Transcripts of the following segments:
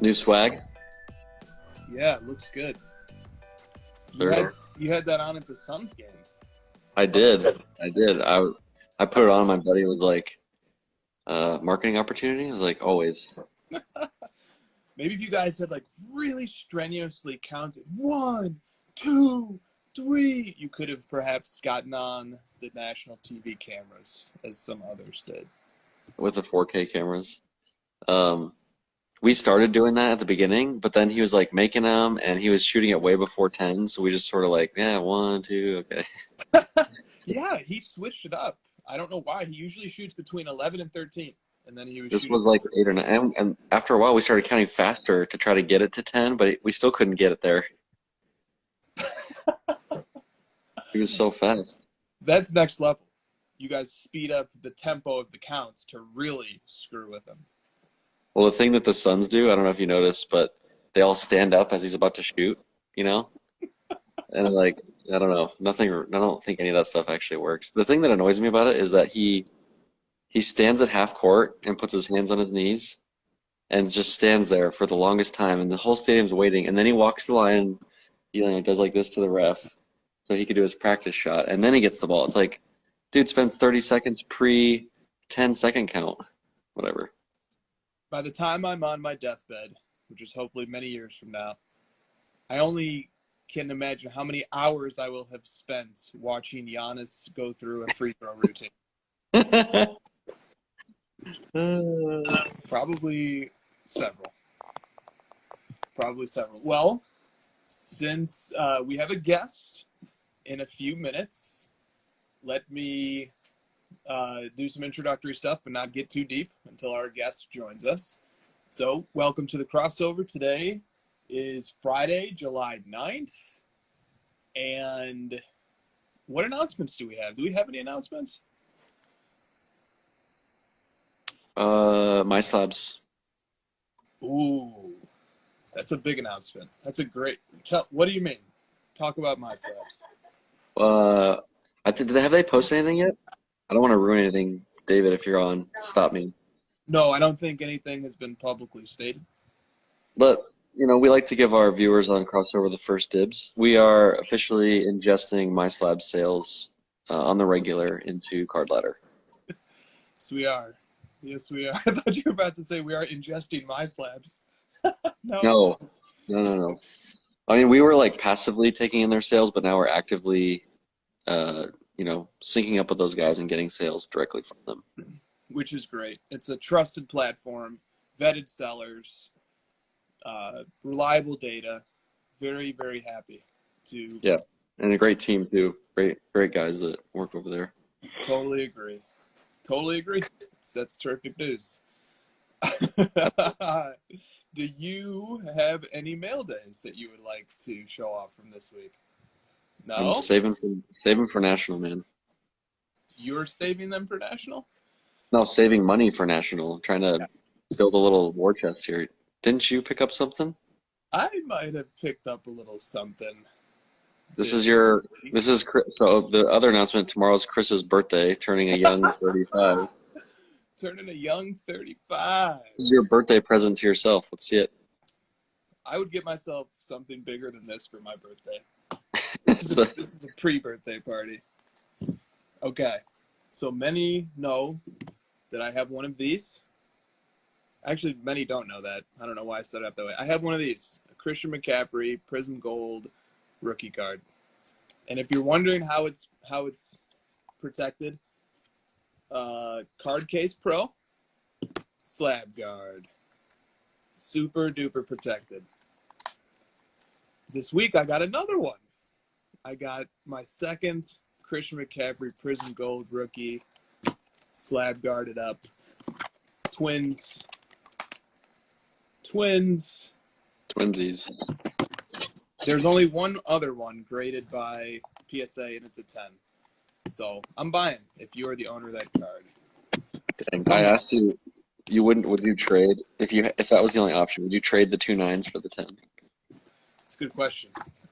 New swag? Yeah, it looks good. You had Sure. you had that on at the Suns game. I did. I did. I put it on. My buddy was like, marketing opportunity? I was like, always. Maybe if you guys had like really strenuously counted 1, 2, 3, you could have perhaps gotten on the national TV cameras as some others did. With the 4K cameras. Um, we started doing that at the beginning, but then he was like making them and he was shooting it way before 10. So we just sort of like, yeah, 1, 2, okay. Yeah, he switched it up. I don't know why. He usually shoots between 11 and 13, and then he was This shooting. was like 8 or 9. And after a while, we started counting faster to try to get it to 10, but we still couldn't get it there. He was so fast. That's next level. You guys speed up the tempo of the counts to really screw with him. Well, the thing that the Suns do, I don't know if you noticed, but they all stand up as he's about to shoot, you know? And like, I don't know, nothing, I don't think any of that stuff actually works. The thing that annoys me about it is that he stands at half court and puts his hands on his knees and just stands there for the longest time, and the whole stadium's waiting. And then he walks the line, does like this to the ref so he could do his practice shot, and then he gets the ball. It's like, dude spends 30 seconds pre 10-second count, whatever. By the time I'm on my deathbed, which is hopefully many years from now, I only can imagine how many hours I will have spent watching Giannis go through a free throw routine. Probably several. Probably several. Well, since we have a guest in a few minutes, let me do some introductory stuff but not get too deep until our guest joins us. So, welcome to the crossover. Today is Friday, July 9th. And what announcements do we have? Do we have any announcements? My slabs. Ooh, that's a big announcement. That's a great. What do you mean? Talk about my slabs. Have they posted anything yet? I don't want to ruin anything, David. If you're on, stop me. No, I don't think anything has been publicly stated. But we like to give our viewers on Crossover the first dibs. We are officially ingesting My Slab sales on the regular into Card Ladder. Yes, we are. Yes, we are. I thought you were about to say we are ingesting my slabs. No. No. I mean, we were like passively taking in their sales, but now we're actively, syncing up with those guys and getting sales directly from them. Which is great. It's a trusted platform, vetted sellers, reliable data. Very, very happy to. Yeah, and a great team too. Great guys that work over there. Totally agree. That's terrific news. Do you have any mail days that you would like to show off from this week? No? I'm saving for national, man. You're saving them for national? No, saving money for national. I'm trying to build a little war chest here. Didn't you pick up something? I might have picked up a little something. This is Chris. So the other announcement, tomorrow's Chris's birthday, turning a young 35. Turning a young 35. This is your birthday present to yourself. Let's see it. I would get myself something bigger than this for my birthday. This is a pre-birthday party. Okay. So many know that I have one of these. Actually, many don't know that. I don't know why I set it up that way. I have one of these. A Christian McCaffrey Prism Gold rookie card. And if you're wondering how it's protected, Card Case Pro, Slab Guard. Super duper protected. This week I got another one. I got my second Christian McCaffrey Prism Gold rookie, slab guarded up. Twinsies. There's only one other one graded by PSA, and it's a 10. So I'm buying if you are the owner of that card. Dang, I asked you, would you trade, if that was the only option, would you trade the 2 9s for the 10? It's a good question.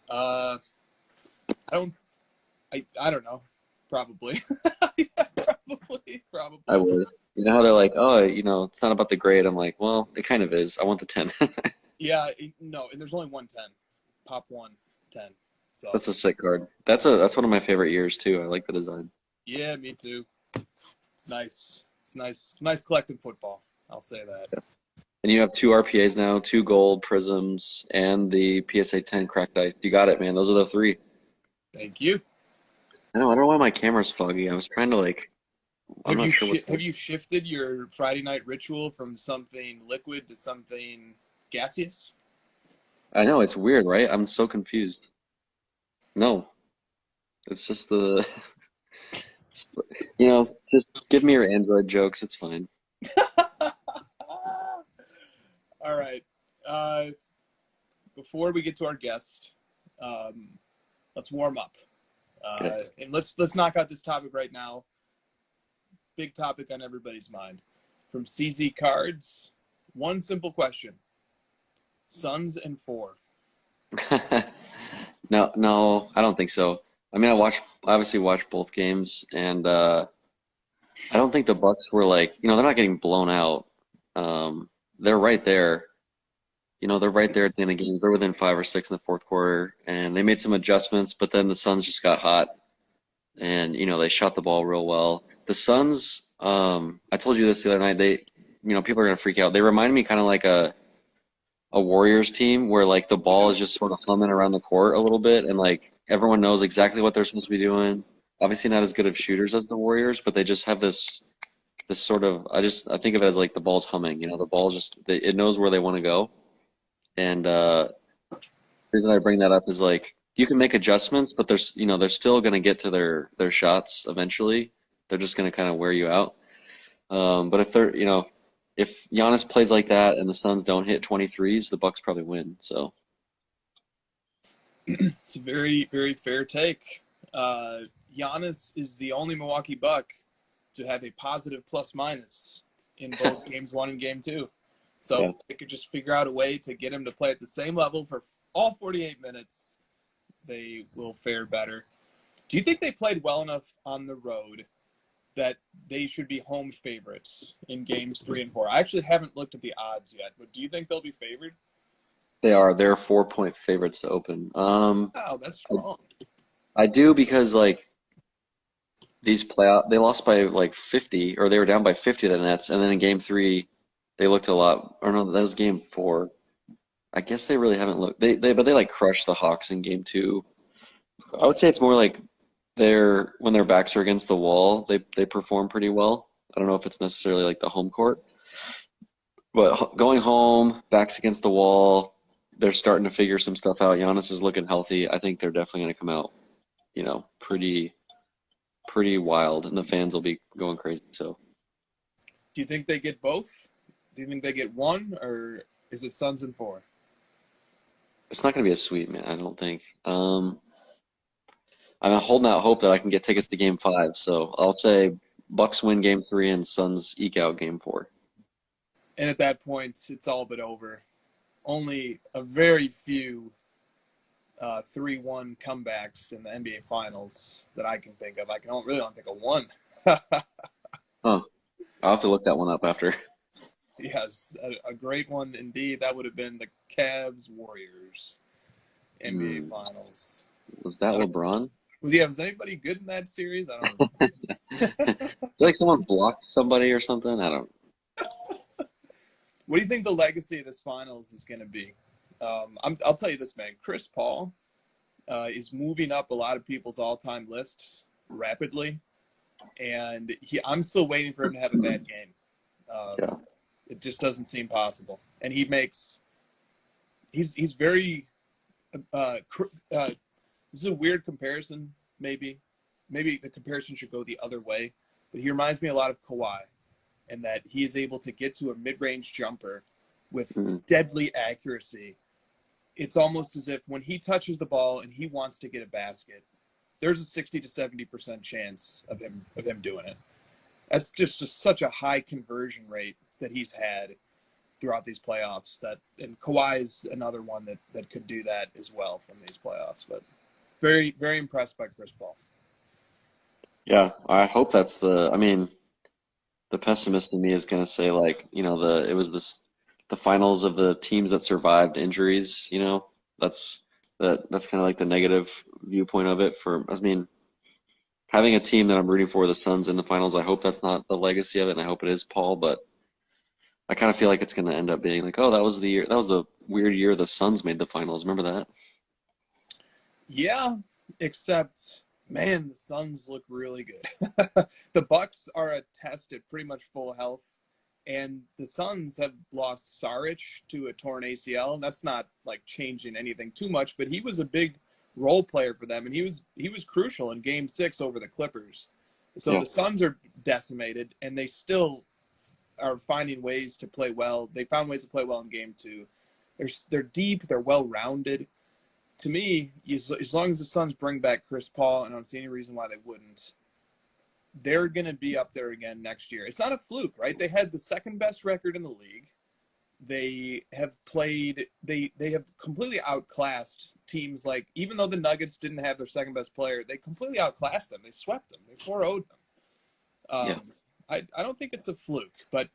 I don't know. Probably. Yeah, probably. I would. You know how they're like, oh, it's not about the grade. I'm like, well, it kind of is. I want the 10. Yeah, no, and there's only 110. Pop 110. So, That's a sick card. That's one of my favorite years too. I like the design. yeah, me too. It's nice. It's nice collecting football. I'll say that. And you have two RPAs now, two gold prisms, and the PSA 10 cracked ice. You got it, man. Those are the three. Thank you. I don't know why my camera's foggy. I was trying to like, I'm not sure Have you shifted your Friday night ritual from something liquid to something gaseous? I know it's weird, right? I'm so confused. No, it's just the, just give me your Android jokes. It's fine. All right. Uh, Before we get to our guest, let's warm up, Okay. and let's knock out this topic right now. Big topic on everybody's mind. From CZ Cards, one simple question: Suns and 4. No, no, I don't think so. I mean, obviously watched both games, and I don't think the Bucks were like, they're not getting blown out. They're right there. They're right there at the end of games. They're within 5 or 6 in the fourth quarter, and they made some adjustments, but then the Suns just got hot, and they shot the ball real well. The Suns, I told you this the other night. People are gonna freak out. They remind me kind of like a Warriors team where like the ball is just sort of humming around the court a little bit, and like everyone knows exactly what they're supposed to be doing. Obviously, not as good of shooters as the Warriors, but they just have this sort of. I think of it as like the ball's humming. The ball just it knows where they want to go. And the reason I bring that up is like you can make adjustments, but they're still going to get to their shots eventually. They're just going to kind of wear you out. But if Giannis plays like that and the Suns don't hit 23s, the Bucks probably win. So It's a very, very fair take. Giannis is the only Milwaukee Buck to have a positive plus minus in both games 1 and game 2. So yeah, they could just figure out a way to get him to play at the same level for all 48 minutes. They will fare better. Do you think they played well enough on the road that they should be home favorites in games 3 and 4? I actually haven't looked at the odds yet, but do you think they'll be favored? they are. They're 4-point favorites to open. Oh, that's strong. I do because like these playoff they lost by like 50 or they were down by 50 to the Nets, and then in game 3 they looked a lot. Or no, that was game 4. I guess they really haven't looked. But they like crushed the Hawks in game 2. I would say it's more like when their backs are against the wall, they perform pretty well. I don't know if it's necessarily like the home court, but going home, backs against the wall, they're starting to figure some stuff out. Giannis is looking healthy. I think they're definitely going to come out, pretty wild, and the fans will be going crazy. So Do you think they get both? Do you think they get one, or is it Suns and 4? it's not going to be a sweep, man. I don't think. I'm holding out hope that I can get tickets to Game 5. So I'll say Bucks win Game 3 and Suns eke out Game 4. And at that point, it's all but over. Only a very few 3-1 comebacks in the NBA Finals that I can think of. Really don't think of one. Huh. I'll have to look that one up after. Yes, a great one indeed. That would have been the Cavs Warriors NBA Finals. Was that LeBron? Was anybody good in that series? I don't know. Like someone blocked somebody or something? I don't. What do you think the legacy of this finals is going to be? I'll tell you this, man. Chris Paul is moving up a lot of people's all-time lists rapidly, and I'm still waiting for him to have a bad game. Yeah. It just doesn't seem possible. And he's very. This is a weird comparison, maybe. Maybe the comparison should go the other way, but he reminds me a lot of Kawhi, in that he is able to get to a mid-range jumper with deadly accuracy. It's almost as if when he touches the ball and he wants to get a basket, there's a 60 to 70% chance of him doing it. That's just such a high conversion rate that he's had throughout these playoffs. And Kawhi is another one that could do that as well from these playoffs. But very, very impressed by Chris Paul. Yeah, I hope that's the pessimist in me is going to say like, it was this the finals of the teams that survived injuries. That's that's kind of like the negative viewpoint of it. I mean, having a team that I'm rooting for, the Suns in the finals. I hope that's not the legacy of it, and I hope it is Paul. But I kind of feel like it's going to end up being like, oh, that was the year, that was the weird year the Suns made the finals. Remember that? Yeah, except man, the Suns look really good. The Bucks are a test at pretty much full health, and the Suns have lost Saric to a torn ACL. That's not like changing anything too much, but he was a big role player for them, and he was crucial in Game 6 over the Clippers. So Yeah. the Suns are decimated, and they still are finding ways to play well. They found ways to play well in Game 2. They're deep, they're well rounded. To me, as long as the Suns bring back Chris Paul, and I don't see any reason why they wouldn't, they're going to be up there again next year. It's not a fluke, right? They had the second best record in the league. They have played, they have completely outclassed teams like, even though the Nuggets didn't have their second best player, they completely outclassed them. They swept them. They 4-0'd them. Yeah. I don't think it's a fluke, but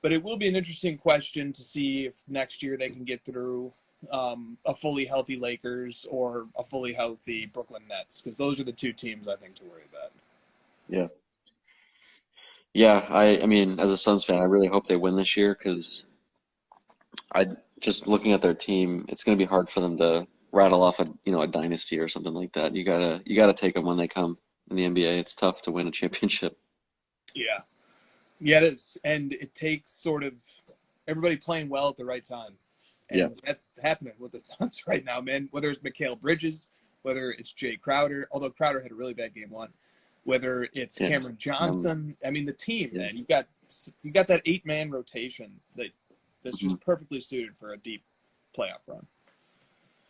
it will be an interesting question to see if next year they can get through a fully healthy Lakers or a fully healthy Brooklyn Nets, because those are the two teams I think to worry about. Yeah. Yeah. I mean, as a Suns fan, I really hope they win this year because I just looking at their team, it's going to be hard for them to rattle off a dynasty or something like that. You gotta take them when they come in the NBA. It's tough to win a championship. Yeah. Yeah, it is. And it takes sort of everybody playing well at the right time. Yeah. And that's happening with the Suns right now, man. Whether it's Mikal Bridges, whether it's Jay Crowder, although Crowder had a really bad game 1, whether it's Yeah. Cameron Johnson. I mean, the team, Yeah. man. You got that 8-man rotation that's Mhm. just perfectly suited for a deep playoff run.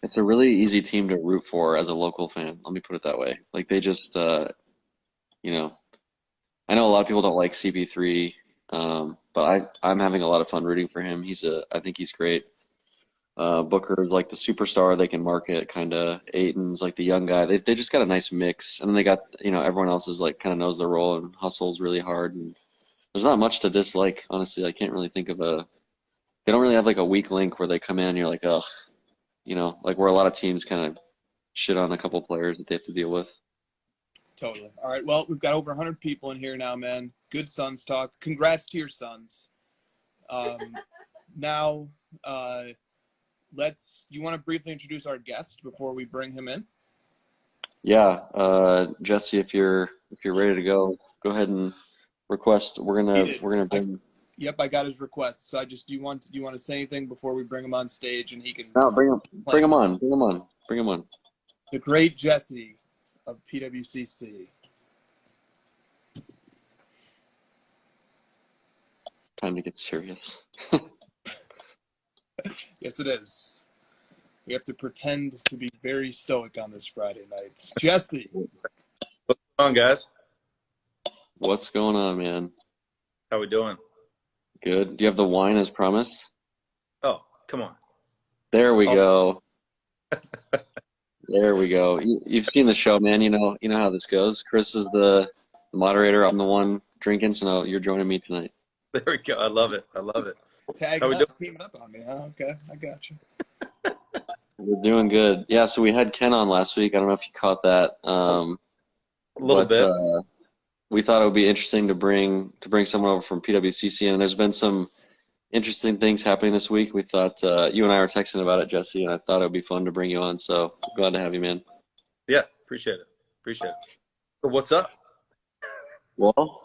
It's a really easy team to root for as a local fan. Let me put it that way. Like they just, you know, I know a lot of people don't like CP3, but I'm having a lot of fun rooting for him. I think he's great. Booker's like the superstar they can market, kind of. Aiton's like the young guy. They just got a nice mix, and then they got everyone else is like kind of knows their role and hustles really hard. And there's not much to dislike, honestly. I can't really think of a. They don't really have like a weak link where they come in and you're like, ugh, like where a lot of teams kind of shit on a couple players that they have to deal with. Totally. All right. Well, we've got over 100 people in here now, man. Good Suns talk. Congrats to your Suns. Now, do you want to briefly introduce our guest before we bring him in? Yeah, Jesse, if you're ready to go ahead and request. We're gonna bring. Yep, I got his request. So do you want to say anything before we bring him on stage and he can No, bring him on, bring him on. The great Jesse of PWCC. Time to get serious. Yes, it is. We have to pretend to be very stoic on this Friday night. Jesse. What's going on, guys? What's going on, man? How we doing? Good. Do you have the wine as promised? Oh, come on. There we go. There we go. You've seen the show, man. You know how this goes. Chris is the moderator. I'm the one drinking, so now you're joining me tonight. There we go. I love it. Tagging up, teaming up on me, huh? Okay, I got you. We're doing good. Yeah, so we had Ken on last week. I don't know if you caught that. A little bit. We thought it would be interesting to bring someone over from PWCC, and there's been some interesting things happening this week. We thought you and I were texting about it, Jesse, and I thought it would be fun to bring you on. So glad to have you, man. Yeah, appreciate it. So what's up? Well,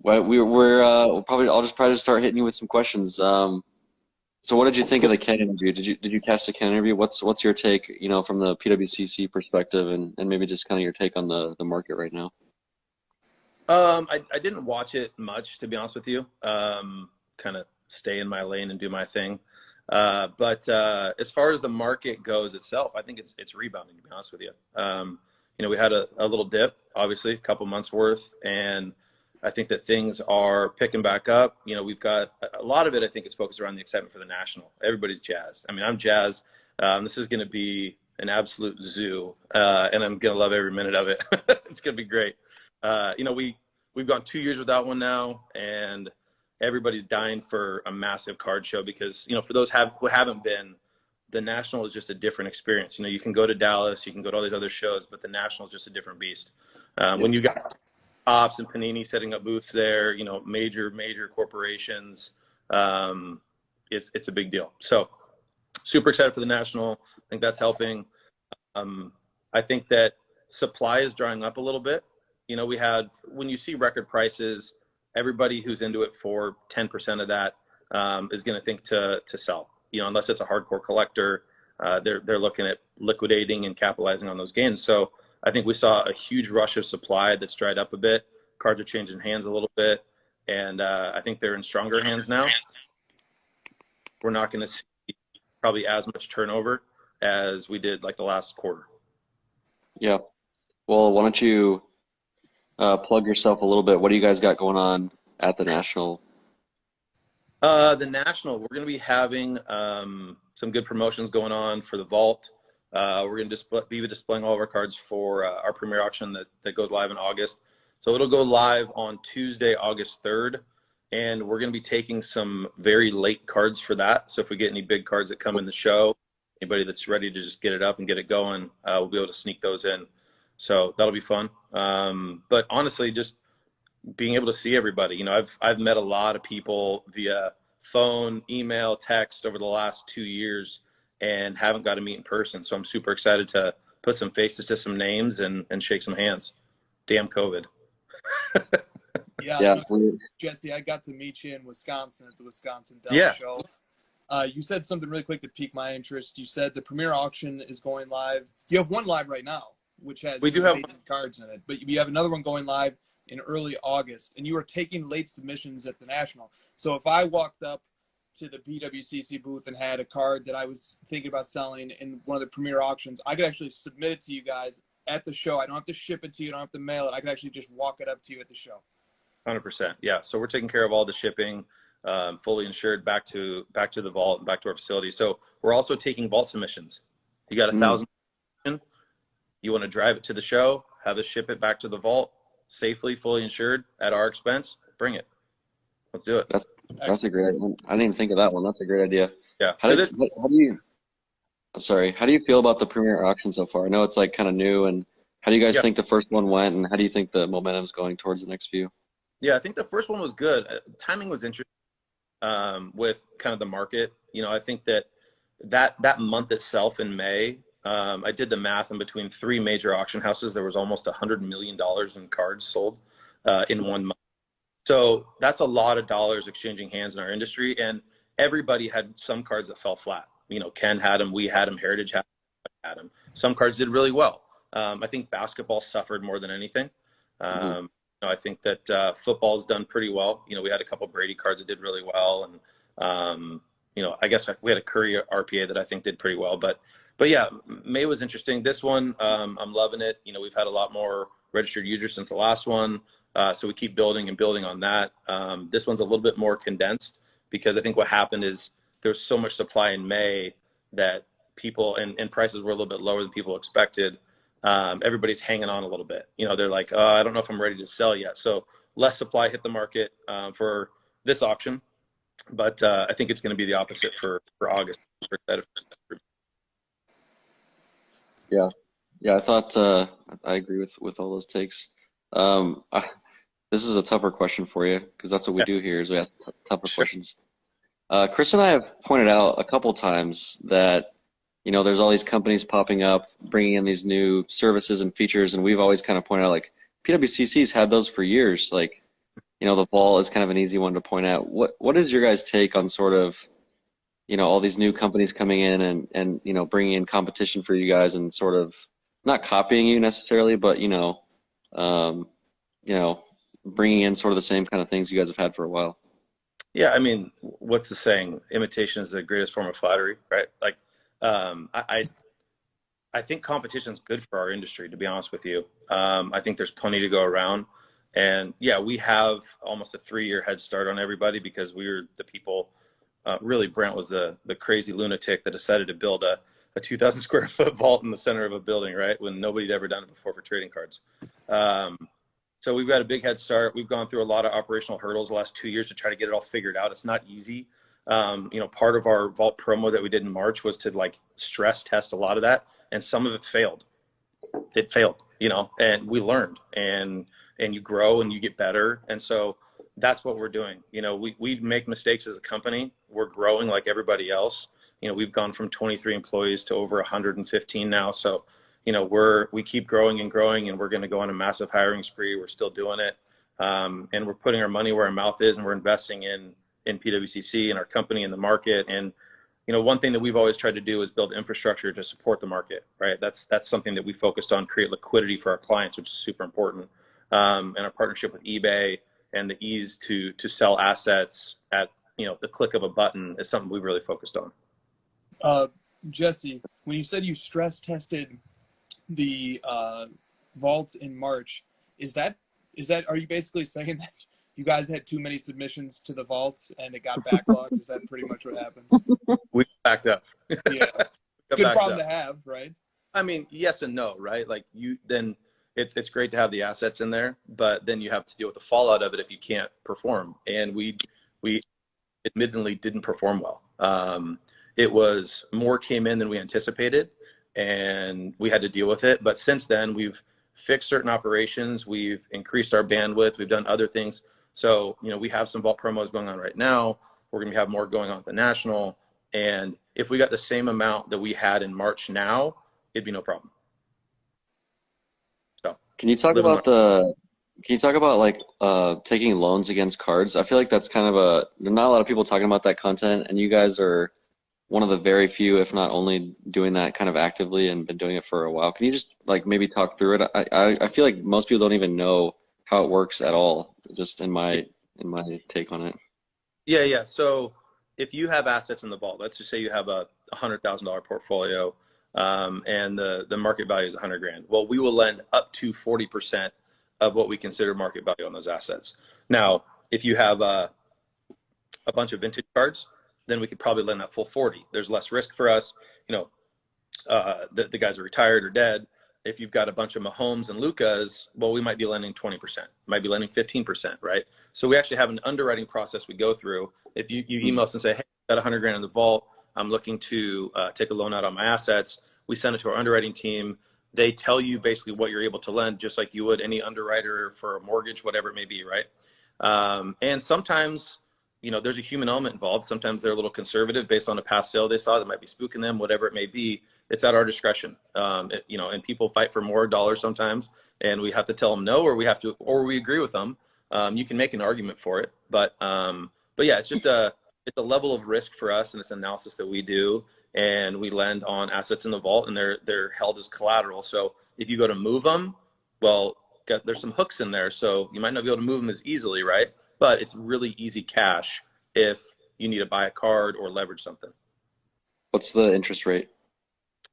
we'll probably I'll just start hitting you with some questions. So what did you think of the Ken interview? Did you catch the Ken interview? What's your take, from the PWCC perspective, and maybe just kind of your take on the market right now? I didn't watch it much, to be honest with you. Kind of stay in my lane and do my thing. But as far as the market goes itself, I think it's rebounding, to be honest with you. We had a little dip, obviously, a couple months worth, and I think that things are picking back up. We've got a lot of it, I think, is focused around the excitement for the National. Everybody's jazzed. I mean, I'm jazzed. This is going to be an absolute zoo, and I'm going to love every minute of it. It's going to be great. We've gone 2 years without one now, and everybody's dying for a massive card show because, you know, for those who haven't been, the National is just a different experience. You know, you can go to Dallas, you can go to all these other shows, but the National is just a different beast. When you got Pops and Panini setting up booths there, you know, major corporations, it's a big deal. So super excited for the National. I think that's helping. I think that supply is drying up a little bit. You know, when you see record prices, everybody who's into it for 10% of that is going to think to sell. You know, unless it's a hardcore collector, they're looking at liquidating and capitalizing on those gains. So I think we saw a huge rush of supply that's dried up a bit. Cards are changing hands a little bit, and I think they're in stronger hands now. We're not going to see probably as much turnover as we did like the last quarter. Yeah. Well, why don't you plug yourself a little bit? What do you guys got going on at the National? The National, we're going to be having some good promotions going on for the Vault. We're going to be displaying all of our cards for our premiere auction that goes live in August. So it'll go live on Tuesday, August 3rd, and we're going to be taking some very late cards for that. So if we get any big cards that come in the show, anybody that's ready to just get it up and get it going, we'll be able to sneak those in. So that'll be fun. But honestly, just being able to see everybody. You know, I've met a lot of people via phone, email, text over the last 2 years and haven't got to meet in person. So I'm super excited to put some faces to some names and shake some hands. Damn COVID. Yeah. Jesse, I got to meet you in Wisconsin at the Wisconsin Dell show. You said something really quick that piqued my interest. You said the premiere auction is going live. You have one live right now, which has amazing cards in it, but you have another one going live in early August, and you are taking late submissions at the National. So if I walked up to the BWCC booth and had a card that I was thinking about selling in one of the premier auctions, I could actually submit it to you guys at the show. I don't have to ship it to you. I don't have to mail it. I could actually just walk it up to you at the show. 100%. Yeah. So we're taking care of all the shipping, fully insured back to the vault and back to our facility. So we're also taking vault submissions. You got 1,000. You want to drive it to the show, have us ship it back to the vault safely, fully insured at our expense, bring it. Let's do it. That's a great idea. I didn't even think of that one. That's a great idea. Yeah. How do you feel about the premiere auction so far? I know it's like kind of new, and how do you guys think the first one went, and how do you think the momentum's going towards the next few? Yeah, I think the first one was good. Timing was interesting with kind of the market. You know, I think that month itself in May, I did the math, and between 3 major auction houses, there was almost $100 million in cards sold in 1 month. So that's a lot of dollars exchanging hands in our industry, and everybody had some cards that fell flat. You know, Ken had them, we had them, Heritage had them. Some cards did really well. I think basketball suffered more than anything. You know, I think that football's done pretty well. You know, we had a couple Brady cards that did really well, and you know, I guess we had a Curry RPA that I think did pretty well. But yeah, May was interesting. This one, I'm loving it. You know, we've had a lot more registered users since the last one, so we keep building and building on that. This one's a little bit more condensed because I think what happened is there was so much supply in May that people and prices were a little bit lower than people expected. Everybody's hanging on a little bit. You know, they're like, oh, I don't know if I'm ready to sell yet. So less supply hit the market for this auction, but I think it's going to be the opposite for August. Yeah, I thought I agree with all those takes. This is a tougher question for you because that's what we do here is we ask tougher questions. Chris and I have pointed out a couple times that, you know, there's all these companies popping up, bringing in these new services and features, and we've always kind of pointed out, like, PWCC's had those for years. Like, you know, the vault is kind of an easy one to point out. What is your guys' take on sort of, you know, all these new companies coming in and you know, bringing in competition for you guys and sort of not copying you necessarily, but, you know, bringing in sort of the same kind of things you guys have had for a while? Yeah, I mean, what's the saying? Imitation is the greatest form of flattery, right? Like, I think competition is good for our industry, to be honest with you. I think there's plenty to go around. And yeah, we have almost a 3-year head start on everybody because we were the people, really Brent was the crazy lunatic that decided to build a 2,000 square foot vault in the center of a building, right? When nobody'd ever done it before for trading cards. So we've got a big head start. We've gone through a lot of operational hurdles the last 2 years to try to get it all figured out. It's not easy. Part of our vault promo that we did in March was to like stress test a lot of that, and some of it failed. It failed, and we learned, and you grow and you get better. And so that's what we're doing. We make mistakes as a company. We're growing like everybody else. We've gone from 23 employees to over 115 now. So, we keep growing and growing, and we're going to go on a massive hiring spree. We're still doing it. And we're putting our money where our mouth is, and we're investing in PWCC and our company in the market. And, one thing that we've always tried to do is build infrastructure to support the market, right? That's something that we focused on, create liquidity for our clients, which is super important. And our partnership with eBay and the ease to sell assets at, the click of a button is something we've really focused on. Jesse, when you said you stress tested the vaults in March, are you basically saying that you guys had too many submissions to the vaults and it got backlogged? Is that pretty much what happened? We backed up. Yeah. Good problem to have, right? I mean, yes and no, right? Like it's great to have the assets in there, but then you have to deal with the fallout of it if you can't perform. And we admittedly didn't perform well. It was more came in than we anticipated, and we had to deal with it. But since then, we've fixed certain operations. We've increased our bandwidth. We've done other things. So, we have some vault promos going on right now. We're going to have more going on at the National. And if we got the same amount that we had in March now, it'd be no problem. So Can you talk about like taking loans against cards? I feel like that's kind of there's not a lot of people talking about that content, and you guys are one of the very few, if not only, doing that kind of actively and been doing it for a while. Can you just like maybe talk through it? I feel like most people don't even know how it works at all, just in my take on it. Yeah. So if you have assets in the vault, let's just say you have a $100,000 portfolio, and the market value is $100,000. Well, we will lend up to 40% of what we consider market value on those assets. Now, if you have a bunch of vintage cards, then we could probably lend that full 40. There's less risk for us. The guys are retired or dead. If you've got a bunch of Mahomes and Lucas, well, we might be lending 20%, might be lending 15%, right? So we actually have an underwriting process we go through. If you email us and say, hey, I've got $100,000 in the vault, I'm looking to take a loan out on my assets, we send it to our underwriting team. They tell you basically what you're able to lend, just like you would any underwriter for a mortgage, whatever it may be, right? And sometimes, there's a human element involved. Sometimes they're a little conservative based on a past sale they saw that might be spooking them, whatever it may be. It's at our discretion. And people fight for more dollars sometimes, and we have to tell them no, or we agree with them. You can make an argument for it, but yeah, it's a level of risk for us, and it's an analysis that we do, and we lend on assets in the vault, and they're held as collateral. So if you go to move them, well, there's some hooks in there, so you might not be able to move them as easily, right? But it's really easy cash if you need to buy a card or leverage something. What's the interest rate?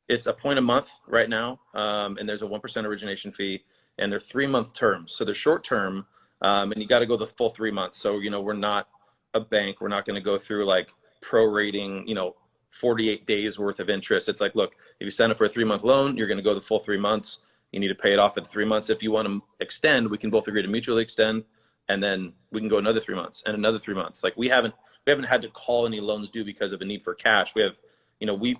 It's a point a month right now, and there's a 1% origination fee, and they're 3-month terms. So they're short term, and you got to go the full 3 months. So, we're not a bank. We're not going to go through like prorating, 48 days worth of interest. It's like, look, if you sign up for a 3-month loan, you're going to go the full 3 months. You need to pay it off at the 3 months. If you want to extend, we can both agree to mutually extend, and then we can go another 3 months and another 3 months. Like we haven't had to call any loans due because of a need for cash. We have,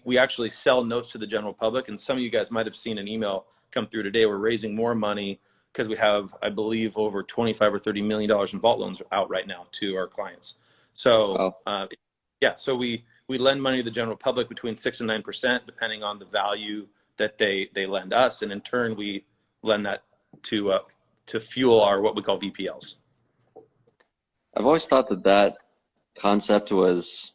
we actually sell notes to the general public, and some of you guys might have seen an email come through today. We're raising more money because we have, I believe, over $25 or $30 million in vault loans out right now to our clients. So, so we lend money to the general public between 6 and 9%, depending on the value that they lend us, and in turn, we lend that to fuel our what we call VPLs. I've always thought that concept was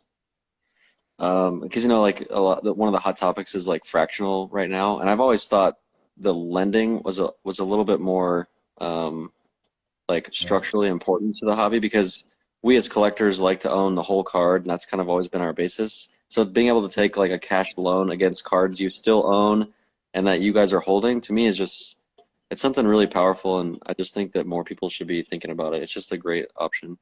because like one of the hot topics is like fractional right now, and I've always thought the lending was a little bit more like structurally important to the hobby, because we as collectors like to own the whole card, and that's kind of always been our basis. So being able to take like a cash loan against cards you still own and that you guys are holding, to me is it's something really powerful, and I just think that more people should be thinking about it. It's just a great option.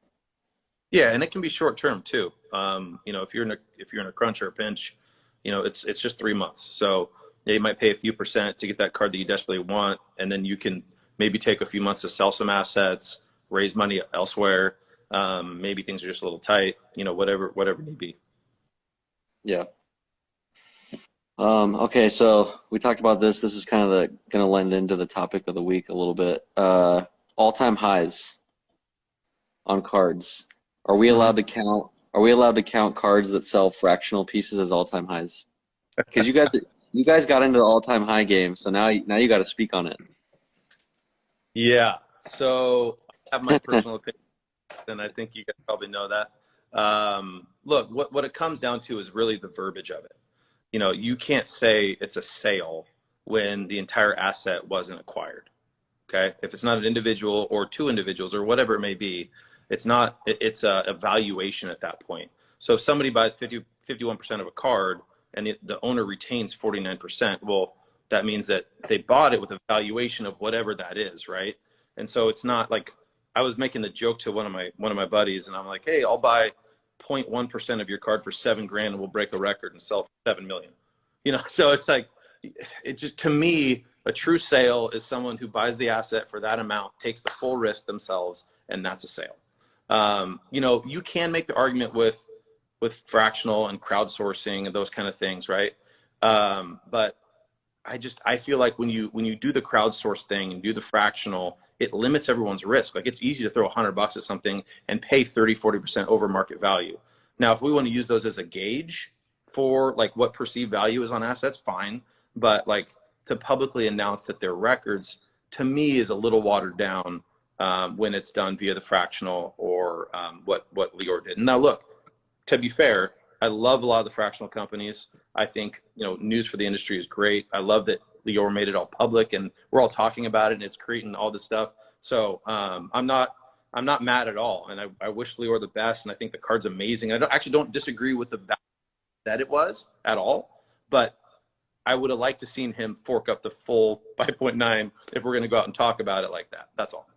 Yeah, and it can be short term too. If you're in a crunch or a pinch, it's just 3 months. So you might pay a few percent to get that card that you desperately want, and then you can maybe take a few months to sell some assets, raise money elsewhere. Maybe things are just a little tight, whatever it may be. Yeah. Okay, so we talked about this. This is kind of going to lend into the topic of the week a little bit. All-time highs on cards. Are we allowed to count? Are we allowed to count cards that sell fractional pieces as all-time highs? Because you guys got into the all-time high game, so now you got to speak on it. Yeah. So I have my personal opinion, and I think you guys probably know that. Look, what it comes down to is really the verbiage of it. You can't say it's a sale when the entire asset wasn't acquired. Okay. If it's not an individual or two individuals or whatever it may be, it's a valuation at that point. So if somebody buys 51% of a card and the owner retains 49%, well, that means that they bought it with a valuation of whatever that is. Right. And so it's not like, I was making the joke to one of my buddies, and I'm like, hey, I'll buy 0.1% of your card for $7,000 and we'll break a record and sell for $7 million. So it's like, it just, to me, a true sale is someone who buys the asset for that amount, takes the full risk themselves, and that's a sale. You can make the argument with fractional and crowdsourcing and those kind of things, right? But I feel like when you do the crowdsource thing and do the fractional, it limits everyone's risk. Like, it's easy to throw $100 at something and pay 30-40% over market value. Now, if we want to use those as a gauge for like what perceived value is on assets, fine. But like, to publicly announce that they're records, to me, is a little watered down when it's done via the fractional or what Lior did. Now, look, to be fair, I love a lot of the fractional companies. I think, news for the industry is great. I love that Lior made it all public and we're all talking about it and it's creating all this stuff. So I'm not mad at all. And I wish Lior the best. And I think the card's amazing. I don't disagree with the value that it was at all, but I would have liked to seen him fork up the full 5.9 if we're going to go out and talk about it like that. That's all.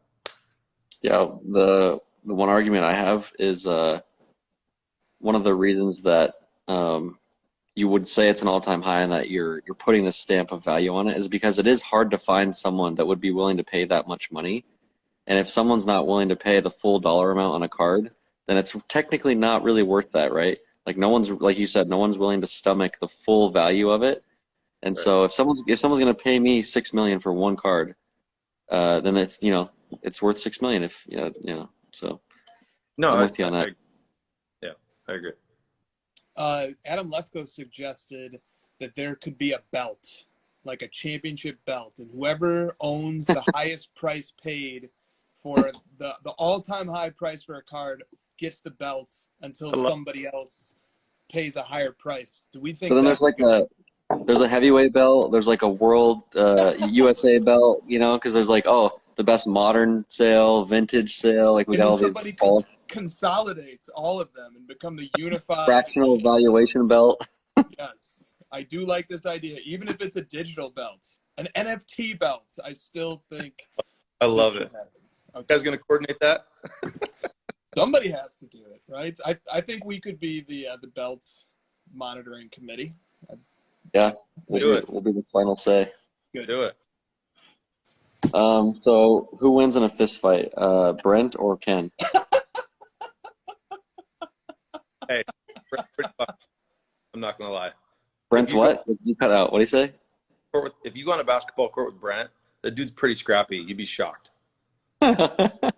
Yeah, the one argument I have is one of the reasons that you would say it's an all-time high and that you're putting the stamp of value on it is because it is hard to find someone that would be willing to pay that much money. And if someone's not willing to pay the full dollar amount on a card, then it's technically not really worth that, right? Like, no one's, like you said, no one's willing to stomach the full value of it. And right. So if someone's going to pay me $6 million for one card, then it's it's worth $6 million. If so. No, I'm with you on that. I agree. Adam Lefko suggested that there could be a belt, like a championship belt, and whoever owns the highest price paid for the all-time high price for a card gets the belt until somebody else pays a higher price. Do we think? So then there's a heavyweight belt. There's like a world USA belt, because there's like, the best modern sale, vintage sale. Like, we got all these. Somebody consolidates all of them and become the unified fractional valuation belt. Yes, I do like this idea. Even if it's a digital belt, an NFT belt, I still think. I love it. Okay. You guys gonna coordinate that? Somebody has to do it, right? I think we could be the belt monitoring committee. Yeah, we'll be the final say. Good. Do it. So who wins in a fist fight, Brent or Ken? Hey, I'm not gonna lie. Brent's what? You cut out. What do you say? If you go on a basketball court with Brent, the dude's pretty scrappy. You'd be shocked. I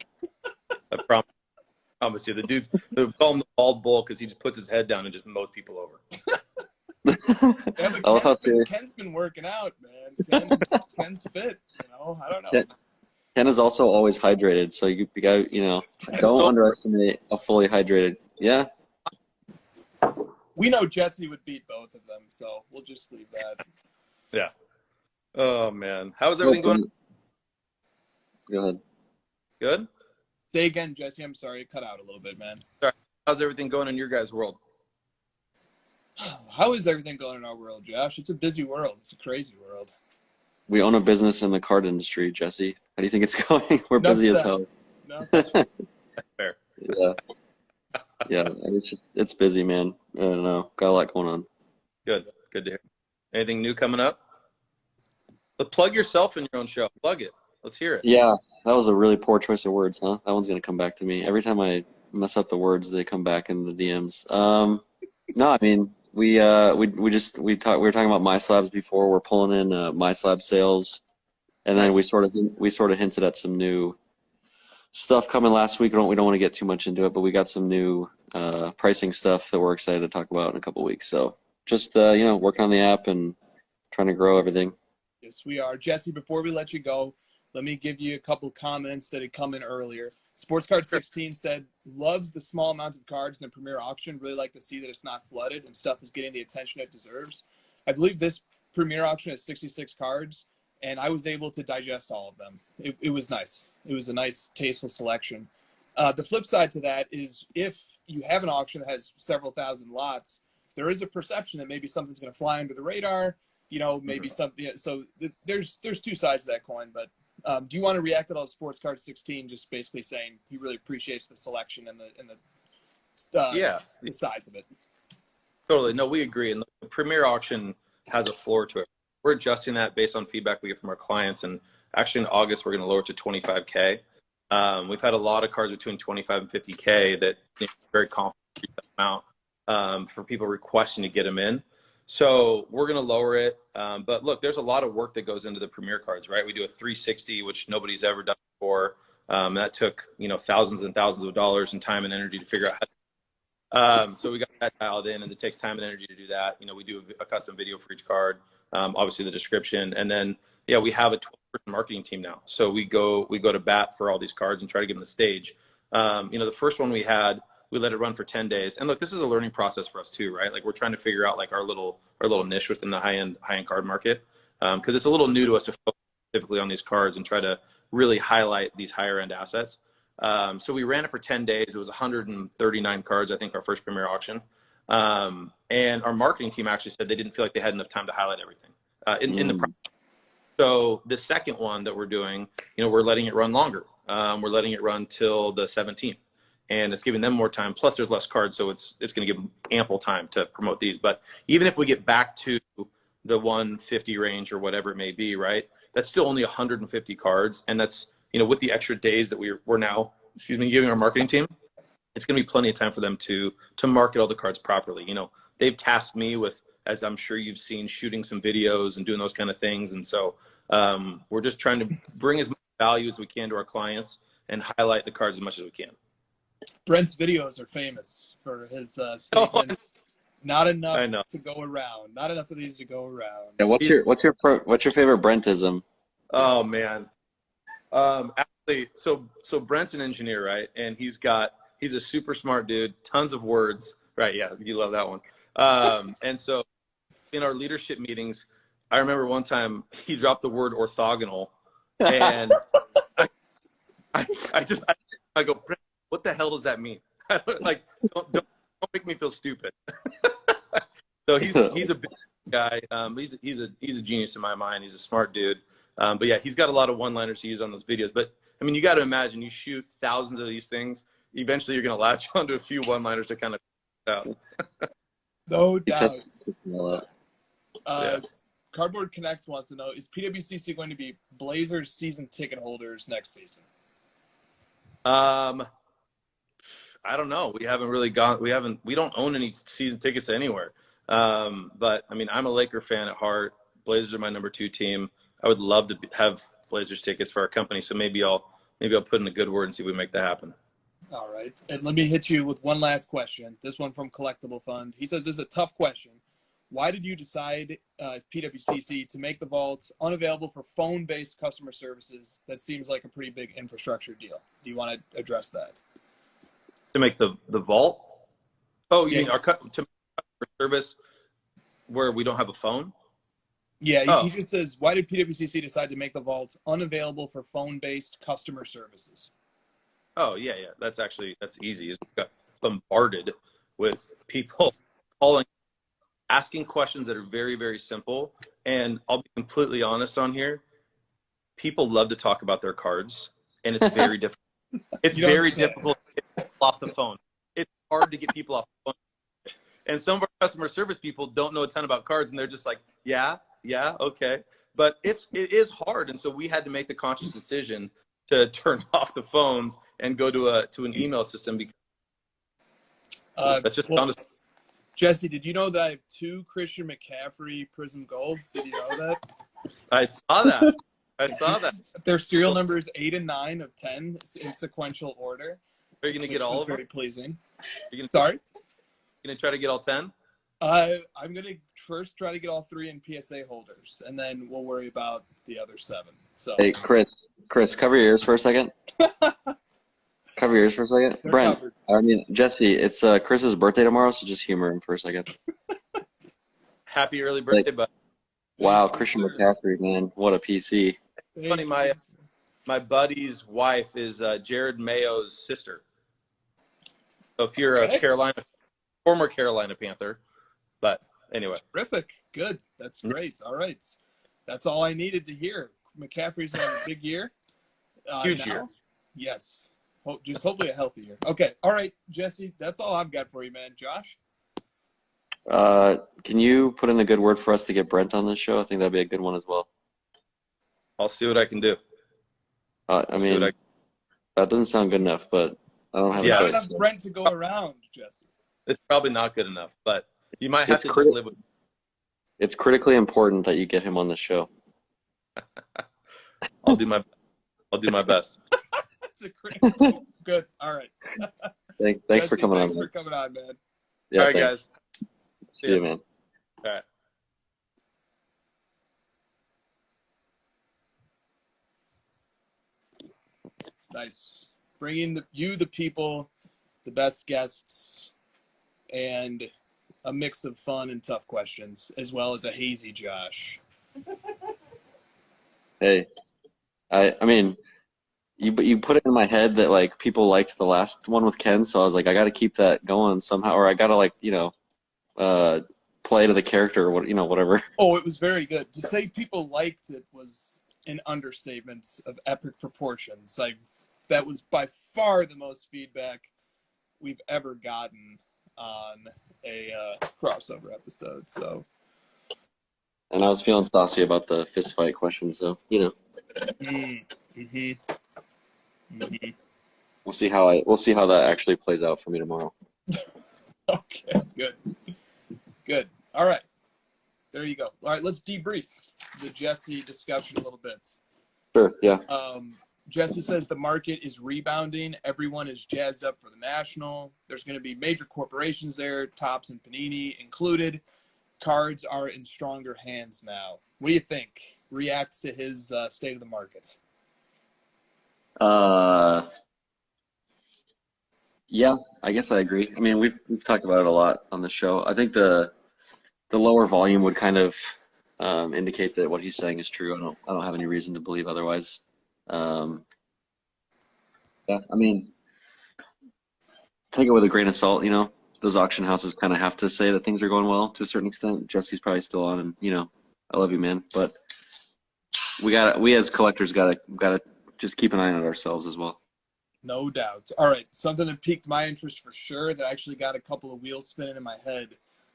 promise you. They call him the bald bull because he just puts his head down and just mows people over. Yeah, Ken's been working out, man. Ken's fit, I don't know. Ken is also always hydrated, so you got, don't underestimate a fully hydrated. Yeah. We know Jesse would beat both of them, so we'll just leave that. Yeah. Oh man, how's everything going? Go ahead. Good. Say again, Jesse. I'm sorry, it cut out a little bit, man. Sorry. How's everything going in your guys' world? How is everything going in our world, Josh? It's a busy world. It's a crazy world. We own a business in the card industry, Jesse. How do you think it's going? We're busy as hell. No, fair. Yeah, it's busy, man. I don't know. Got a lot going on. Good to hear. Anything new coming up? But plug yourself in your own show. Plug it. Let's hear it. Yeah, that was a really poor choice of words, huh? That one's gonna come back to me. Every time I mess up the words, they come back in the DMs. No, I mean we were talking about my slabs before. We're pulling in my slab sales, and then Nice. we sort of hinted at some new stuff coming last week. We don't want to get too much into it, but we got some new pricing stuff that we're excited to talk about in a couple weeks. So just working on the app and trying to grow everything. Yes, we are. Jesse, before we let you go, let me give you a couple comments that had come in earlier. Sports Card Sure. 16 said, loves the small amounts of cards in the premier auction. Really like to see that it's not flooded and stuff is getting the attention it deserves. I believe this premier auction has 66 cards, and I was able to digest all of them. It was nice. It was a nice, tasteful selection. The flip side to that is if you have an auction that has several thousand lots, there is a perception that maybe something's going to fly under the radar. Maybe something. So there's two sides to that coin. But do you want to react to all Sports Card 16, just basically saying he really appreciates the selection and Yeah, the size of it? totally. No, we agree. And the premier auction has a floor to it. We're adjusting that based on feedback we get from our clients. And actually in August, we're going to lower it to 25K. We've had a lot of cards between 25 and 50K that very confident amount for people requesting to get them in. So we're going to lower it. But look, there's a lot of work that goes into the premier cards, right? We do a 360, which nobody's ever done before. That took, thousands and thousands of dollars and time and energy to figure out how to. So we got that dialed in, and it takes time and energy to do that. We do a custom video for each card, obviously the description. And then, we have a 12-person marketing team now. So we go to bat for all these cards and try to give them the stage. The first one we had, we let it run for 10 days. And look, this is a learning process for us too, right? Like we're trying to figure out like our little niche within the high-end card market. Cause it's a little new to us to focus specifically on these cards and try to really highlight these higher end assets. So we ran it for 10 days. It was 139 cards, I think, our first premier auction. And our marketing team actually said they didn't feel like they had enough time to highlight everything in the process. So the second one that we're doing, we're letting it run longer. We're letting it run till the 17th. And it's giving them more time. Plus, there's less cards, so it's going to give them ample time to promote these. But even if we get back to the 150 range or whatever it may be, right? That's still only 150 cards, and that's with the extra days that we're now, giving our marketing team, it's going to be plenty of time for them to market all the cards properly. They've tasked me with, as I'm sure you've seen, shooting some videos and doing those kind of things, and so we're just trying to bring as much value as we can to our clients and highlight the cards as much as we can. Brent's videos are famous for his statement. Not enough to go around. Not enough of these to go around. Yeah, what's your favorite Brentism? Oh man, actually, so Brent's an engineer, right? And he's a super smart dude, tons of words, right? Yeah, you love that one. And so in our leadership meetings, I remember one time he dropped the word orthogonal, and I go, Brent, what the hell does that mean? Like, don't make me feel stupid. So he's a big guy. He's a genius in my mind. He's a smart dude. But yeah, he's got a lot of one-liners to use on those videos. But I mean, you got to imagine you shoot thousands of these things. Eventually, you're going to latch onto a few one-liners to kind of out. No doubt. Yeah. Cardboard Connects wants to know, is PWCC going to be Blazers season ticket holders next season? I don't know. We haven't really we don't own any season tickets anywhere. But I mean, I'm a Laker fan at heart. Blazers are my number 2 team. I would love to have Blazers tickets for our company. So maybe I'll put in a good word and see if we make that happen. All right. And let me hit you with one last question. This one from Collectible Fund. He says, this is a tough question. Why did you decide, PWCC, to make the vaults unavailable for phone-based customer services? That seems like a pretty big infrastructure deal. Do you want to address that? To make the vault? Oh, you Yes. mean our customer service where we don't have a phone? Yeah, he just says, why did PWCC decide to make the vaults unavailable for phone-based customer services? Oh, yeah. That's easy. We got bombarded with people calling, asking questions that are very, very simple. And I'll be completely honest on here. People love to talk about their cards, and it's very difficult. It's very difficult to get people off the phone. It's hard to get people off the phone. And some of our customer service people don't know a ton about cards, and they're just like, yeah, okay. but it is hard. And so we had to make the conscious decision to turn off the phones and go to an email system because that's just honest. Jesse, did you know that I have 2 Christian McCaffrey Prism Golds? Did you know that? I saw that. I saw that. Their serial numbers 8 and 9 of 10 in sequential order. Are you going to get all of them? Very pleasing. Sorry? You're going to try to get all 10? I'm going to first try to get all 3 in PSA holders, and then we'll worry about the other 7. So, Hey, Chris, cover your ears for a second. Cover your ears for a second. They're Brent, covered. I mean, Jesse, it's Chris's birthday tomorrow, so just humor him for a second. Happy early birthday, bud. Wow, Christian McCaffrey, man. What a PC. Funny, my buddy's wife is Jared Mayo's sister. So if you're a former Carolina Panther, but anyway. Terrific. Good. That's great. All right. That's all I needed to hear. McCaffrey's having a big year. Huge year. Yes. Just hopefully a healthy year. Okay. All right, Jesse. That's all I've got for you, man. Josh? Can you put in the good word for us to get Brent on this show? I think that'd be a good one as well. I'll see what I can do. I mean, that doesn't sound good enough, but I don't have a Not choice. enough Brent to go around, Jesse. It's probably not good enough, but you might have to just live with it. It's critically important that you get him on the show. I'll do my best. That's a critical. Good. All right. Thanks Jesse, for coming on. Thanks for coming on, man. Yeah, all right, thanks. guys. See you, man. All right. Nice. Bringing the people, the best guests, and a mix of fun and tough questions, as well as a hazy Josh. Hey, I mean, you put it in my head that like people liked the last one with Ken, so I was like, I got to keep that going somehow, or I got to play to the character, or whatever. Oh, it was very good. To say people liked it was an understatement of epic proportions. Like, that was by far the most feedback we've ever gotten on a crossover episode. So, And I was feeling saucy about the fist fight question, so we'll see how that actually plays out for me tomorrow. Okay, good. All right, there you go. All right, let's debrief the Jesse discussion a little bit. Sure. Yeah. Jesse says the market is rebounding. Everyone is jazzed up for the National. There's going to be major corporations there, Topps and Panini included. Cards are in stronger hands now. What do you think? Reacts to his state of the market. Yeah, I guess I agree. I mean, we've talked about it a lot on the show. I think the lower volume would kind of indicate that what he's saying is true. I don't have any reason to believe otherwise. Yeah, I mean, take it with a grain of salt. Those auction houses kind of have to say that things are going well to a certain extent. Jesse's probably still on, and I love you, man. But we as collectors gotta just keep an eye on it ourselves as well. No doubt. All right, something that piqued my interest for sure that actually got a couple of wheels spinning in my head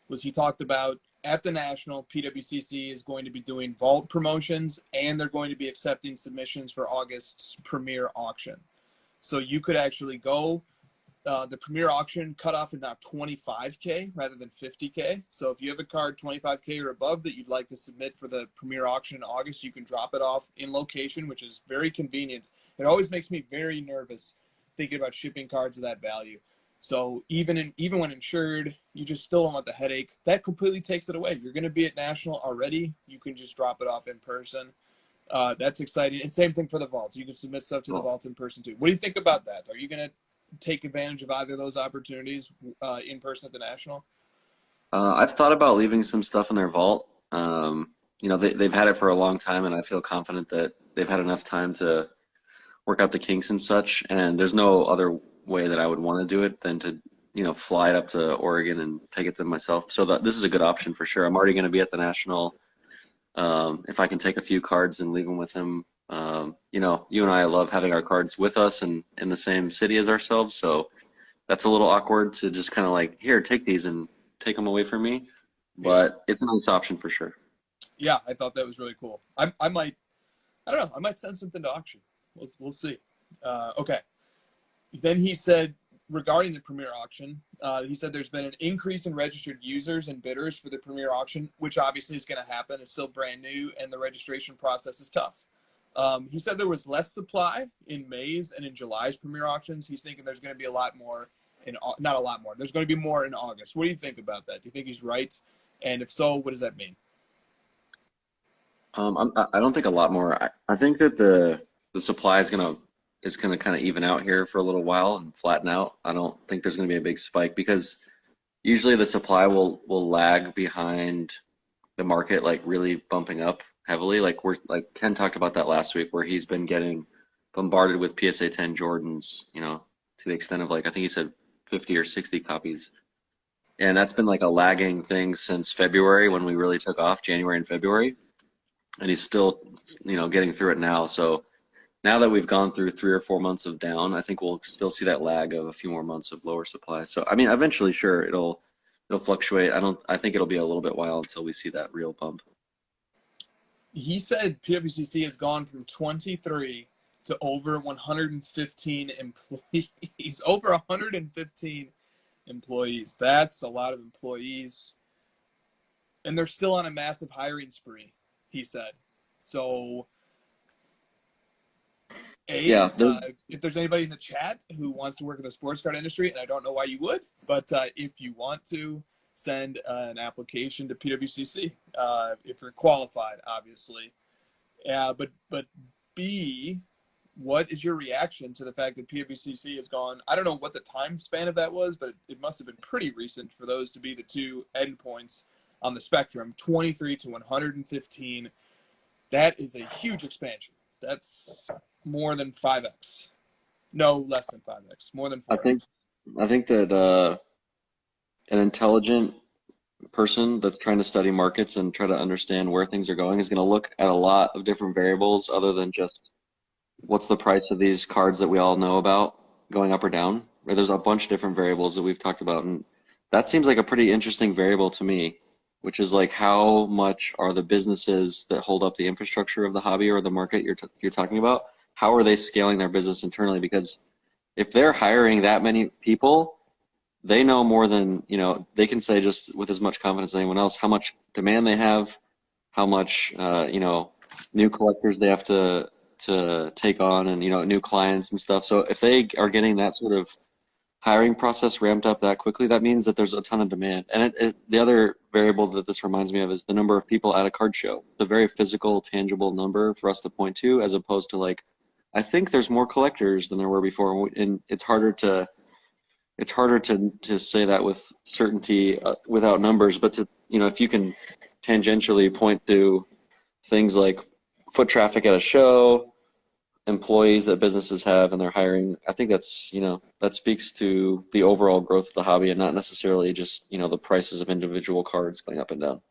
was he talked about at the National, PWCC is going to be doing vault promotions, and they're going to be accepting submissions for August's premier auction. So you could actually go, the premier auction cutoff is now $25K rather than $50K. So if you have a card $25K or above that you'd like to submit for the premier auction in August, you can drop it off in location, which is very convenient. It always makes me very nervous thinking about shipping cards of that value. So even when insured, you just still don't want the headache. That completely takes it away. You're going to be at National already. You can just drop it off in person. That's exciting. And same thing for the vault. You can submit stuff to the vault in person too. What do you think about that? Are you going to take advantage of either of those opportunities in person at the National? I've thought about leaving some stuff in their vault. They've had it for a long time, and I feel confident that they've had enough time to work out the kinks and such. And there's no other way that I would want to do it than to, fly it up to Oregon and take it to myself. So this is a good option for sure. I'm already going to be at the National. If I can take a few cards and leave them with him, you and I love having our cards with us and in the same city as ourselves. So that's a little awkward to just kind of like, here, take these and take them away from me. But it's a nice option for sure. Yeah, I thought that was really cool. I might, I don't know, I might send something to auction. We'll see. Okay. Then he said, regarding the Premier auction, he said there's been an increase in registered users and bidders for the Premier auction, which obviously is going to happen. It's still brand new, and the registration process is tough. He said there was less supply in May's and in July's Premier auctions. He's thinking there's going to be a lot more not a lot more. There's going to be more in August. What do you think about that? Do you think he's right? And if so, what does that mean? I don't think a lot more. I think that the supply is gonna kind of even out here for a little while and flatten out. I don't think there's gonna be a big spike because usually the supply will lag behind the market, like really bumping up heavily. Like Ken talked about that last week, where he's been getting bombarded with PSA 10 Jordans, to the extent of, like, I think he said 50 or 60 copies. And that's been like a lagging thing since February, when we really took off, January and February. And he's still, getting through it now. So now that we've gone through 3 or 4 months of down, I think we'll still see that lag of a few more months of lower supply. So I mean, eventually, sure, it'll fluctuate. I think it'll be a little bit while until we see that real bump. He said PWCC has gone from 23 to over 115 employees. Over 115 employees. That's a lot of employees. And they're still on a massive hiring spree, he said. So, Yeah, if there's anybody in the chat who wants to work in the sports card industry, and I don't know why you would, but if you want to, send an application to PWCC if you're qualified, obviously. But B, what is your reaction to the fact that PWCC has gone? I don't know what the time span of that was, but it must have been pretty recent for those to be the two endpoints on the spectrum, 23 to 115. That is a huge expansion. That's more than 5x. No, less than 5x. More than 4x. I think that an intelligent person that's trying to study markets and try to understand where things are going is going to look at a lot of different variables other than just what's the price of these cards that we all know about going up or down. Or there's a bunch of different variables that we've talked about, and that seems like a pretty interesting variable to me, which is like, how much are the businesses that hold up the infrastructure of the hobby or the market you're talking about, how are they scaling their business internally? Because if they're hiring that many people, they know more than, they can say just with as much confidence as anyone else how much demand they have, how much, new collectors they have to take on, and, new clients and stuff. So if they are getting that sort of hiring process ramped up that quickly, that means that there's a ton of demand. And the other variable that this reminds me of is the number of people at a card show. It's a very physical, tangible number for us to point to, as opposed to, like, I think there's more collectors than there were before, and it's harder to say that with certainty without numbers. But if you can tangentially point to things like foot traffic at a show, employees that businesses have, and their hiring, I think that's, that speaks to the overall growth of the hobby, and not necessarily just, the prices of individual cards going up and down.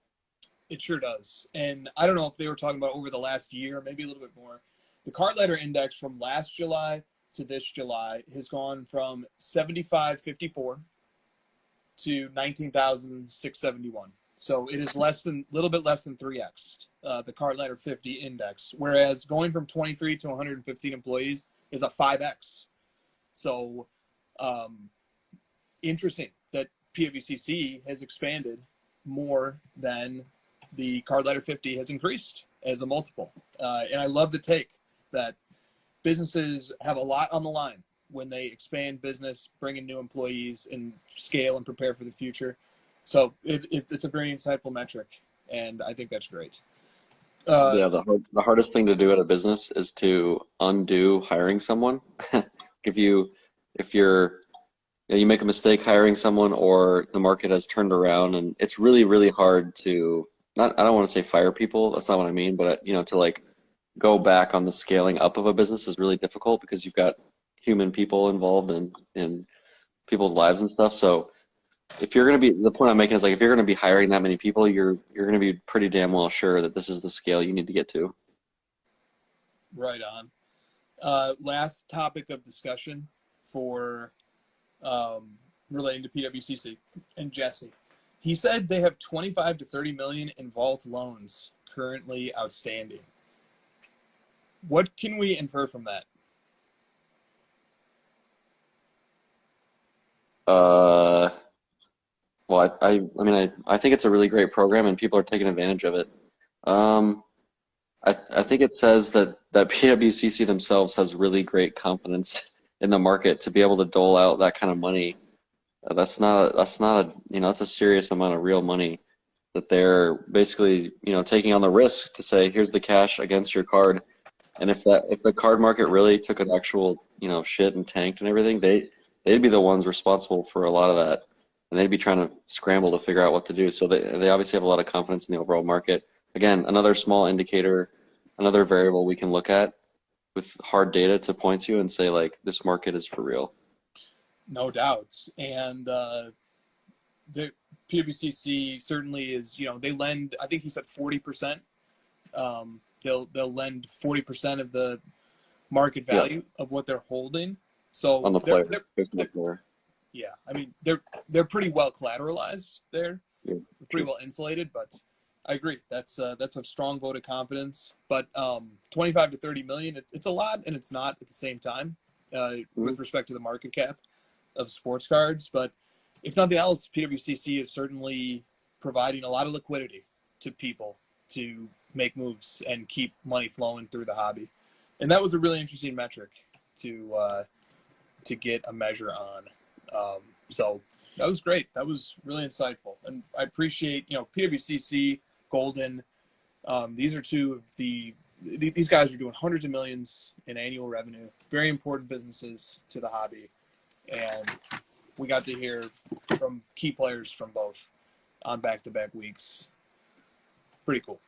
It sure does. And I don't know if they were talking about over the last year, maybe a little bit more. The card letter index from last July to this July has gone from 7554 to 19,671. So it is little bit less than 3x, the card letter 50 index. Whereas going from 23 to 115 employees is a 5x. So interesting that PWCC has expanded more than the card letter 50 has increased as a multiple. And I love the take that businesses have a lot on the line when they expand business, bring in new employees, and scale and prepare for the future. So it's a very insightful metric, and I think that's great. Yeah, the hardest thing to do at a business is to undo hiring someone. if you make a mistake hiring someone, or the market has turned around, and it's really, really hard to, I don't want to say fire people, that's not what I mean, but to, like, go back on the scaling up of a business is really difficult, because you've got human people involved in people's lives and stuff. So if you're going to be, the point I'm making is, like, if you're going to be hiring that many people, you're going to be pretty damn well sure that this is the scale you need to get to. Right on. Last topic of discussion for relating to PWCC and Jesse. He said they have 25 to 30 million in vault loans currently outstanding. What can we infer from that? Uh, well, I mean, I think it's a really great program and people are taking advantage of it. Um, I think it says that PWCC themselves has really great confidence in the market to be able to dole out that kind of money. That's not a, that's a serious amount of real money that they're basically, taking on the risk to say, here's the cash against your card. And if the card market really took an actual, shit and tanked and everything, they'd be the ones responsible for a lot of that. And they'd be trying to scramble to figure out what to do. So they obviously have a lot of confidence in the overall market. Again, another small indicator, another variable we can look at with hard data to point to and say, like, this market is for real. No doubts. And the PWCC certainly is, they lend, I think he said 40%. They'll lend 40% of the market value of what they're holding. So On the player. Yeah, I mean they're pretty well collateralized there. Yeah, They're pretty well insulated, but I agree that's a strong vote of confidence. But 25 to 30 million, it's a lot and it's not at the same time with respect to the market cap of sports cards. But if nothing else, PWCC is certainly providing a lot of liquidity to people to make moves and keep money flowing through the hobby. And that was a really interesting metric to get a measure on. So that was great. That was really insightful. And I appreciate, PWCC, Golden. These are two of these guys are doing hundreds of millions in annual revenue. Very important businesses to the hobby. And we got to hear from key players from both on back-to-back weeks. Pretty cool.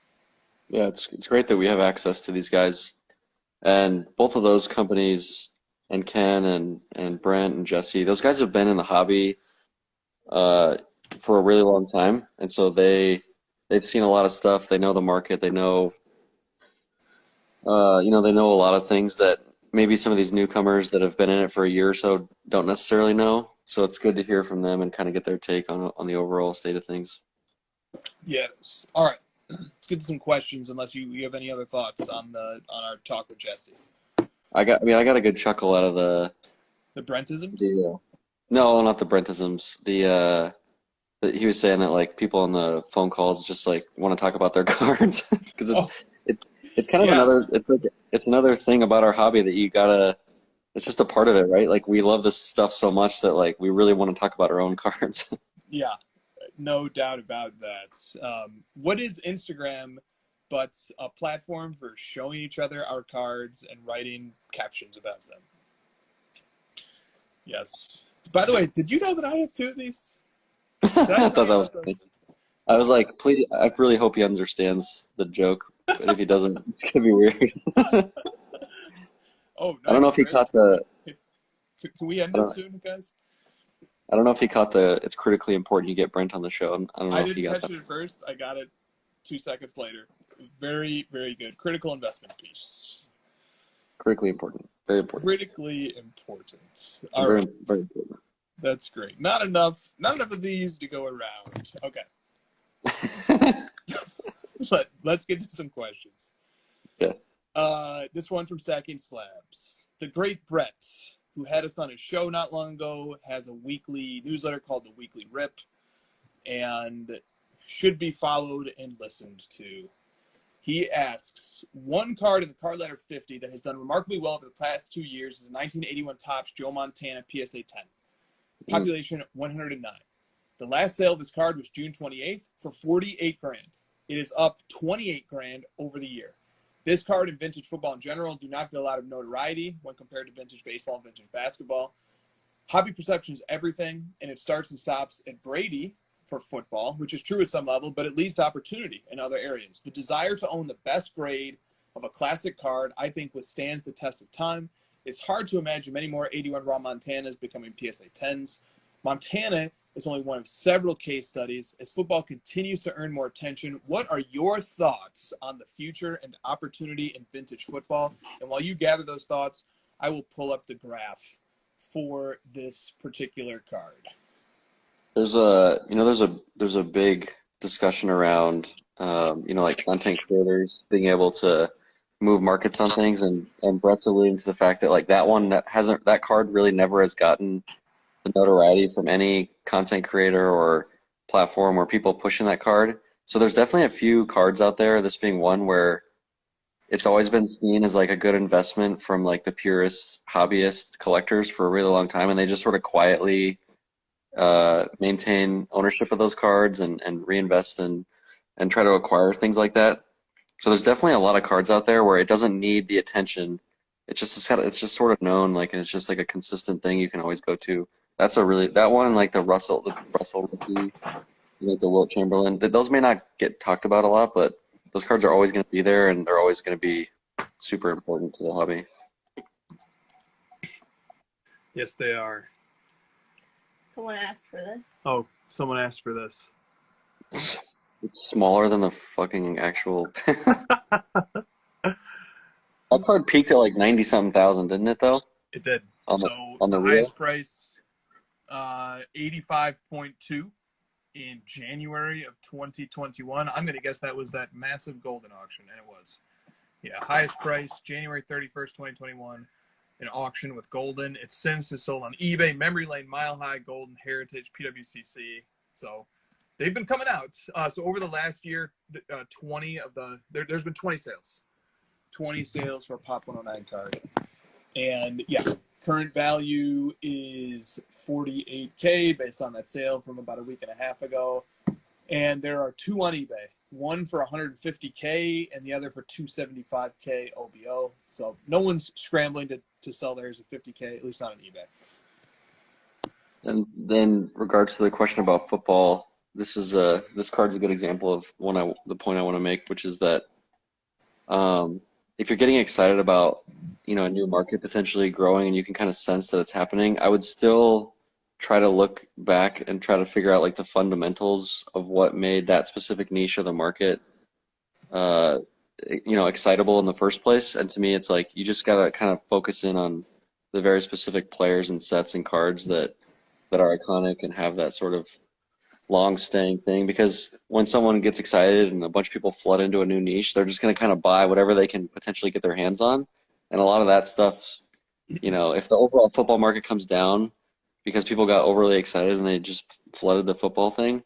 Yeah, it's great that we have access to these guys. And both of those companies, and Ken and Brent and Jesse, those guys have been in the hobby for a really long time. And so they've seen a lot of stuff. They know the market. They know they know a lot of things that maybe some of these newcomers that have been in it for a year or so don't necessarily know. So it's good to hear from them and kind of get their take on the overall state of things. Yes. All right. Let's get to some questions. Unless you have any other thoughts on our talk with Jesse. I got a good chuckle out of the Brentisms. No, not the Brentisms. He was saying that like people on the phone calls just like want to talk about their cards because it's kind of it's another thing about our hobby that you gotta. It's just a part of it, right? Like we love this stuff so much that like we really want to talk about our own cards. Yeah, no doubt about that. What is Instagram but a platform for showing each other our cards and writing captions about them? Yes. By the way, did you know that I have two of these? I thought that was funny. I was like, please, I really hope he understands the joke. But if he doesn't, it's gonna be weird. Oh, nice. I don't know if he caught the. Can we end this soon, guys? I don't know if he caught the. It's critically important you get Brent on the show. I don't know if he got that. I didn't catch it at first. I got it 2 seconds later. Very, very good. Critical investment piece. Critically important. Very important. Critically important. All right. Very important. That's great. Not enough of these to go around. Okay. Let's get to some questions. Yeah. This one from Stacking Slabs. The great Brett, who had us on his show not long ago, has a weekly newsletter called The Weekly Rip and should be followed and listened to. He asks, one card in the card ladder 50 that has done remarkably well over the past 2 years is a 1981 Topps Joe Montana PSA 10. Population 109. The last sale of this card was June 28th for $48 grand. It is up $28 grand over the year. This card and vintage football in general do not get a lot of notoriety when compared to vintage baseball and vintage basketball. Hobby perception is everything, and it starts and stops at Brady for football, which is true at some level, but it leads to opportunity in other areas. The desire to own the best grade of a classic card, I think, withstands the test of time. It's hard to imagine many more 81 raw Montanas becoming PSA 10s. Montana is only one of several case studies. As football continues to earn more attention, what are your thoughts on the future and opportunity in vintage football? And while you gather those thoughts, I will pull up the graph for this particular card. There's a big discussion around, like content creators being able to move markets on things, and Brett's alluding to the fact that like that card really never has gotten the notoriety from any content creator or platform or people pushing that card. So there's definitely a few cards out there, this being one, where it's always been seen as like a good investment from like the purest hobbyist collectors for a really long time, and they just sort of quietly maintain ownership of those cards and reinvest and try to acquire things like that. So there's definitely a lot of cards out there where it doesn't need the attention. It's just sort of known, like, and it's just like a consistent thing you can always go to. That one, like the Russell rookie, like the Wilt Chamberlain, those may not get talked about a lot, but those cards are always going to be there, and they're always going to be super important to the hobby. Yes, they are. Someone asked for this. Oh, someone asked for this. It's smaller than the fucking actual. That card peaked at like 90-something thousand, didn't it? Though It did. on the real? Highest price, 85.2 in January of 2021. I'm gonna guess that was that massive golden auction, and it was. Yeah, highest price, January 31st, 2021. An auction with golden. It's since is sold on eBay, Memory Lane, Mile High, Golden, Heritage, PWCC. So they've been coming out. So over the last year, 20 of there's been 20 sales. 20 sales for a Pop 109 card. And yeah, current value is $48K based on that sale from about a week and a half ago. And there are two on eBay. One for $150K and the other for $275K OBO. So no one's scrambling to sell theirs at $50K, at least not on eBay. And then, regards to the question about football, this card's a good example of the point I want to make, which is that if you're getting excited about a new market potentially growing and you can kind of sense that it's happening, I would still try to look back and try to figure out like the fundamentals of what made that specific niche of the market excitable in the first place. And to me, it's like you just gotta kind of focus in on the very specific players and sets and cards that are iconic and have that sort of long-staying thing. Because when someone gets excited and a bunch of people flood into a new niche, they're just going to kind of buy whatever they can potentially get their hands on. And a lot of that stuff, if the overall football market comes down because people got overly excited and they just flooded the football thing,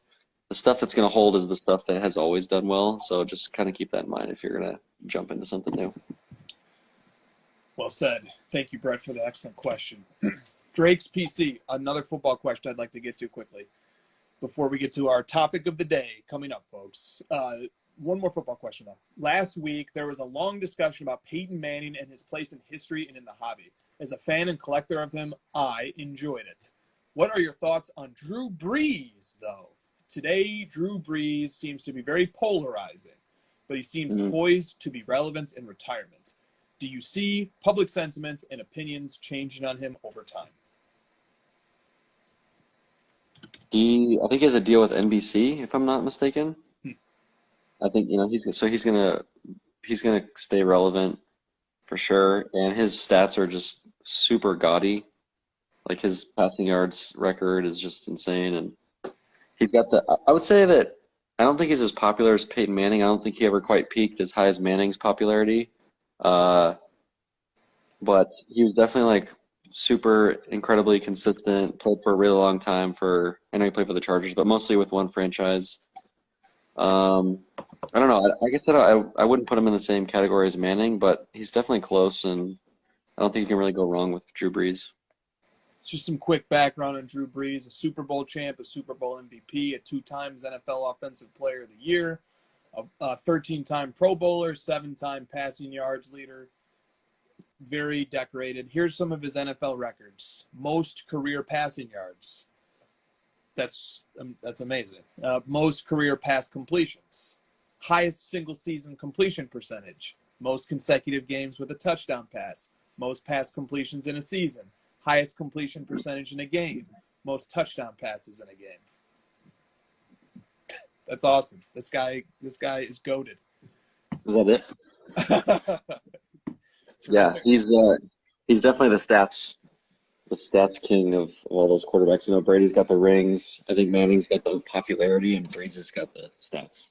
the stuff that's going to hold is the stuff that has always done well. So just kind of keep that in mind if you're going to jump into something new. Well said. Thank you, Brett, for the excellent question. Drake's PC, another football question I'd like to get to quickly before we get to our topic of the day coming up, folks. One more football question, though. Last week, there was a long discussion about Peyton Manning and his place in history and in the hobby. As a fan and collector of him, I enjoyed it. What are your thoughts on Drew Brees, though? Today, Drew Brees seems to be very polarizing, but he seems poised to be relevant in retirement. Do you see public sentiment and opinions changing on him over time? I think he has a deal with NBC, if I'm not mistaken. I think he's gonna stay relevant for sure, and his stats are just super gaudy. Like his passing yards record is just insane, and he's got I would say that I don't think he's as popular as Peyton Manning. I don't think he ever quite peaked as high as Manning's popularity, but he was definitely like super incredibly consistent. Played for a really long time I know he played for the Chargers, but mostly with one franchise. I don't know. I guess that I wouldn't put him in the same category as Manning, but he's definitely close, and I don't think you can really go wrong with Drew Brees. Just some quick background on Drew Brees: a Super Bowl champ, a Super Bowl MVP, a 2-time NFL Offensive Player of the Year, a 13-time Pro Bowler, 7-time passing yards leader. Very decorated. Here's some of his NFL records. Most career passing yards. That's amazing. Most career pass completions. Highest single season completion percentage. Most consecutive games with a touchdown pass. Most pass completions in a season. Highest completion percentage in a game. Most touchdown passes in a game. That's awesome. This guy is goated. Is that it? Yeah, he's definitely the stats the stats king of all those quarterbacks. You know, Brady's got the rings. I think Manning's got the popularity, and Brees has got the stats.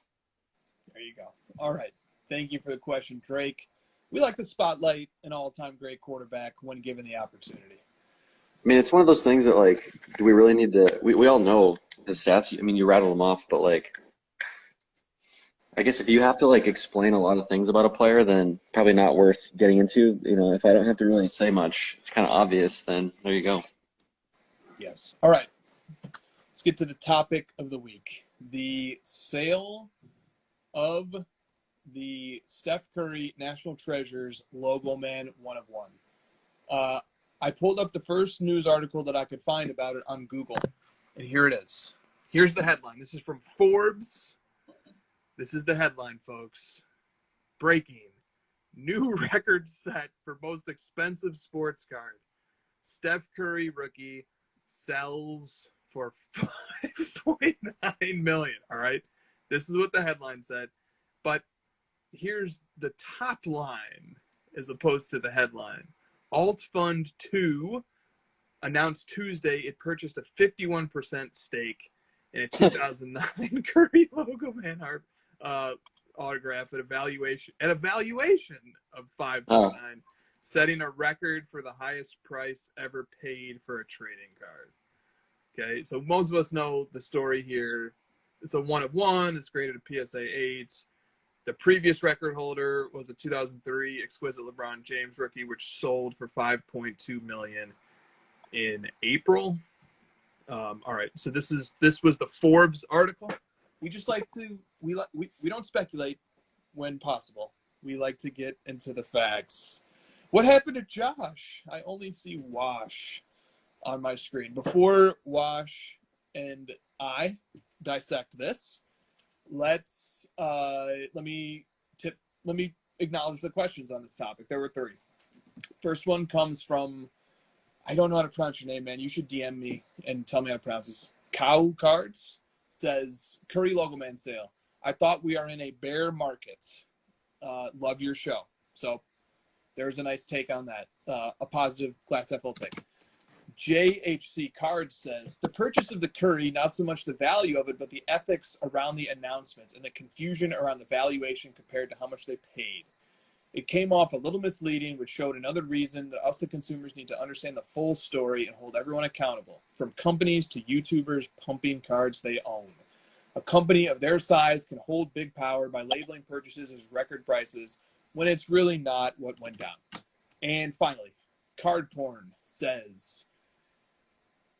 There you go. All right. Thank you for the question, Drake. We like to spotlight an all-time great quarterback when given the opportunity. I mean, it's one of those things that, like, do we really need to? We all know his stats. I mean, you rattle them off, but, like, I guess if you have to, like, explain a lot of things about a player, then probably not worth getting into. You know, if I don't have to really say much, it's kind of obvious, then there you go. Yes. All right. Let's get to the topic of the week. The sale of the Steph Curry National Treasures Logo Man 1 of 1. I pulled up the first news article that I could find about it on Google, and here it is. Here's the headline. This is from Forbes. This is the headline, folks. Breaking. New record set for most expensive sports card. Steph Curry rookie sells for $5.9 million. All right. This is what the headline said. But here's the top line as opposed to the headline. Alt Fund 2 announced Tuesday it purchased a 51% stake in a 2009 Curry Logo Man autograph at a valuation of 5.9, setting a record for the highest price ever paid for a trading card. Okay, so most of us know the story here. It's a 1 of 1. It's graded a PSA 8. The previous record holder was a 2003 exquisite LeBron James rookie, which sold for $5.2 million in April. All right, so this was the Forbes article. We just like to we don't speculate when possible. We like to get into the facts. What happened to Josh? I only see Wash on my screen. Before Wash and I dissect this, let me acknowledge the questions on this topic. There were 3. First one comes from, I don't know how to pronounce your name, man. You should DM me and tell me how to pronounce this. Cow Cards says, Curry Logo Man sale. I thought we are in a bear market. Love your show. So there's a nice take on that. A positive Glass FL take. JHC Cards says, the purchase of the Curry, not so much the value of it, but the ethics around the announcements and the confusion around the valuation compared to how much they paid. It came off a little misleading, which showed another reason that us, the consumers, need to understand the full story and hold everyone accountable, from companies to YouTubers pumping cards they own. A company of their size can hold big power by labeling purchases as record prices when it's really not what went down. And finally, Card Porn says,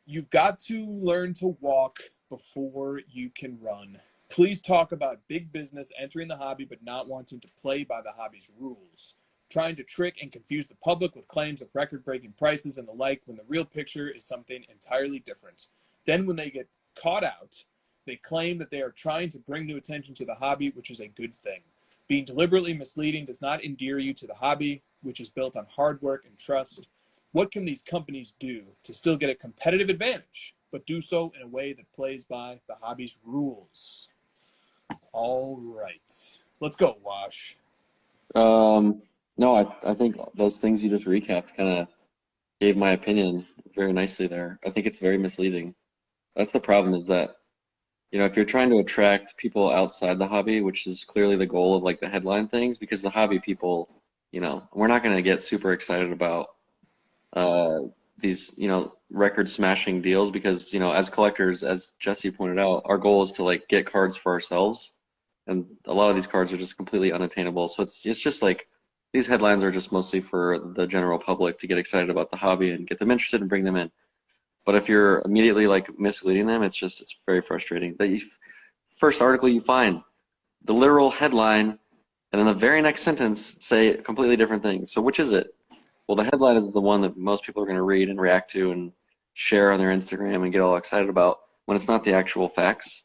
you've got to learn to walk before you can run. Please talk about big business entering the hobby but not wanting to play by the hobby's rules, trying to trick and confuse the public with claims of record-breaking prices and the like when the real picture is something entirely different. Then when they get caught out, they claim that they are trying to bring new attention to the hobby, which is a good thing. Being deliberately misleading does not endear you to the hobby, which is built on hard work and trust. What can these companies do to still get a competitive advantage, but do so in a way that plays by the hobby's rules? All right. Let's go, Wash. No, I think those things you just recapped kind of gave my opinion very nicely there. I think it's very misleading. That's the problem, is that, you know, if you're trying to attract people outside the hobby, which is clearly the goal of like the headline things, because the hobby people, you know, we're not going to get super excited about these, you know, record smashing deals because, you know, as collectors, as Jesse pointed out, our goal is to like get cards for ourselves. And a lot of these cards are just completely unattainable. So it's just like these headlines are just mostly for the general public to get excited about the hobby and get them interested and bring them in. But if you're immediately like misleading them, it's very frustrating. The first article you find, the literal headline, and then the very next sentence say completely different things. So which is it? Well, the headline is the one that most people are going to read and react to and share on their Instagram and get all excited about when it's not the actual facts.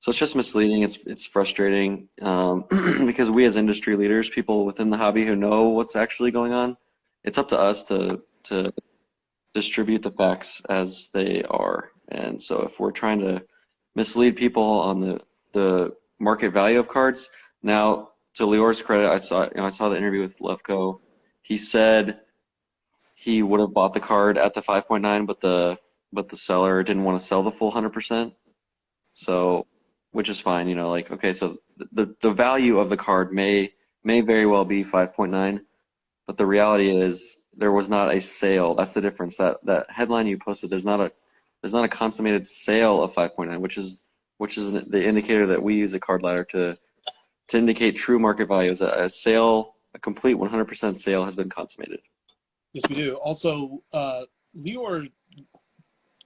So it's just misleading. It's frustrating because we as industry leaders, people within the hobby who know what's actually going on, it's up to us to distribute the facts as they are. And so if we're trying to mislead people on the market value of cards, now to Lior's credit, I saw the interview with Lefko. He said he would have bought the card at the 5.9, but the seller didn't want to sell the full 100%. So, which is fine, like, okay, so the value of the card may very well be 5.9, but the reality is there was not a sale. That's the difference. That headline you posted, there's not a consummated sale of 5.9, which is the indicator that we use a card ladder to indicate true market value. Is a sale, a complete 100% sale has been consummated. Yes, we do. Also, Lior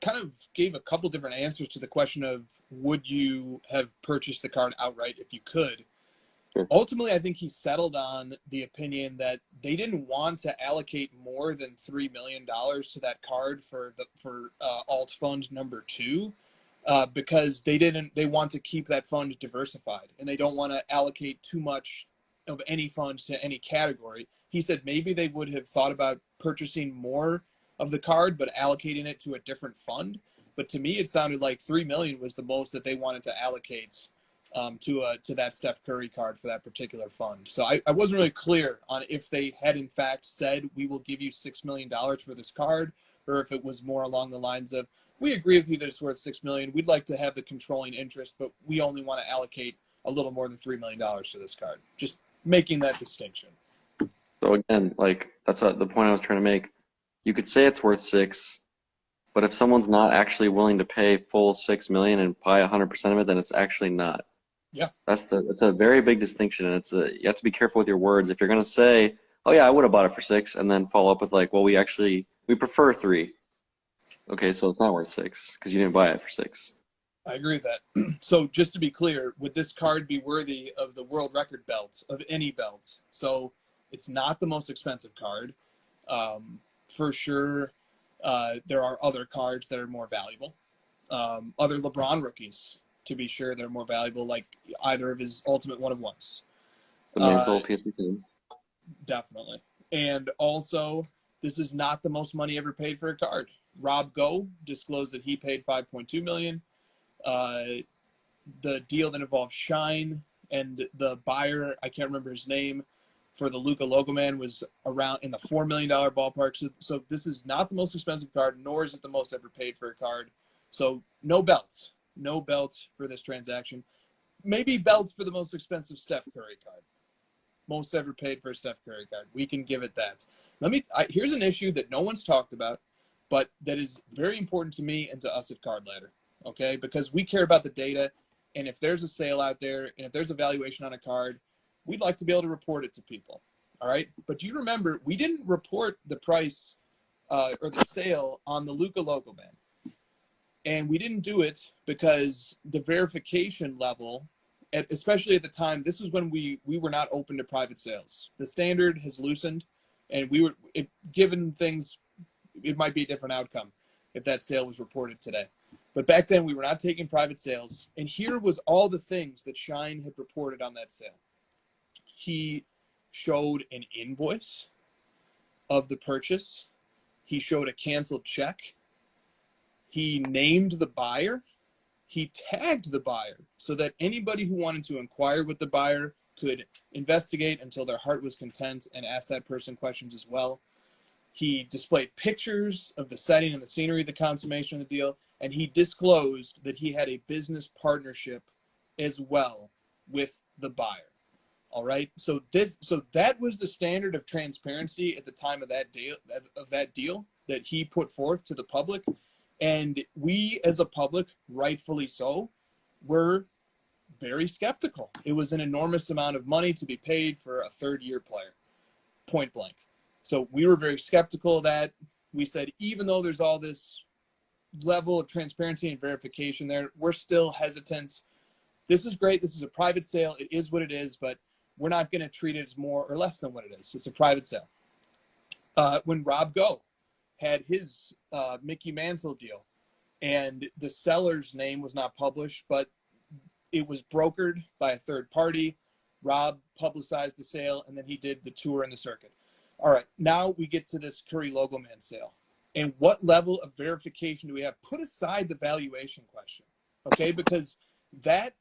kind of gave a couple different answers to the question of would you have purchased the card outright if you could. Sure. Ultimately, I think he settled on the opinion that they didn't want to allocate more than $3 million to that card for alt fund number 2, because they want to keep that fund diversified and they don't want to allocate too much of any fund to any category. He said maybe they would have thought about purchasing more of the card but allocating it to a different fund. But to me, it sounded like $3 million was the most that they wanted to allocate to that Steph Curry card for that particular fund. So I wasn't really clear on if they had in fact said we will give you $6 million for this card, or if it was more along the lines of we agree with you that it's worth $6 million. We'd like to have the controlling interest, but we only want to allocate a little more than $3 million to this card. Just making that distinction. So again, like that's the point I was trying to make. You could say it's worth 6, but if someone's not actually willing to pay full $6 million and buy 100% of it, then it's actually not. Yeah, that's a very big distinction, and you have to be careful with your words. If you're gonna say, "Oh yeah, I would have bought it for 6," and then follow up with like, "Well, we prefer 3." Okay, so it's not worth 6 because you didn't buy it for 6. I agree with that. So just to be clear, would this card be worthy of the world record belt, of any belt? So it's not the most expensive card. For sure, there are other cards that are more valuable. Other LeBron rookies, to be sure, they're more valuable, like either of his Ultimate One-of-Ones. The Mantle PSP. Definitely. And also, this is not the most money ever paid for a card. Rob Go disclosed that he paid $5.2 million. The deal that involved Shine and the buyer, I can't remember his name, for the Luca Logo Man was around in the $4 million ballpark. So this is not the most expensive card, nor is it the most ever paid for a card. So no belts. No belts for this transaction. Maybe belts for the most expensive Steph Curry card. Most ever paid for a Steph Curry card. We can give it that. Here's an issue that no one's talked about, but that is very important to me and to us at Card Ladder, okay? Because we care about the data, and if there's a sale out there, and if there's a valuation on a card, we'd like to be able to report it to people, all right? But do you remember, we didn't report the price or the sale on the Luca Logo Man. And we didn't do it because the verification level, especially at the time, this was when we were not open to private sales. The standard has loosened, and given things, it might be a different outcome if that sale was reported today. But back then, we were not taking private sales. And here was all the things that Shine had reported on that sale. He showed an invoice of the purchase. He showed a canceled check. He named the buyer. He tagged the buyer so that anybody who wanted to inquire with the buyer could investigate until their heart was content and ask that person questions as well. He displayed pictures of the setting and the scenery of the consummation of the deal, and he disclosed that he had a business partnership as well with the buyer. All right. So that was the standard of transparency at the time of that deal that he put forth to the public. And we, as a public, rightfully so, were very skeptical. It was an enormous amount of money to be paid for a third-year player, point blank. So we were very skeptical of that. We said, even though there's all this level of transparency and verification there, we're still hesitant. This is great. This is a private sale. It is what it is, but we're not going to treat it as more or less than what it is. It's a private sale. When Rob Go had his Mickey Mantle deal, and the seller's name was not published, but it was brokered by a third party. Rob publicized the sale, and then he did the tour and the circuit. All right, now we get to this Curry Logo Man sale. And what level of verification do we have? Put aside the valuation question, okay? Because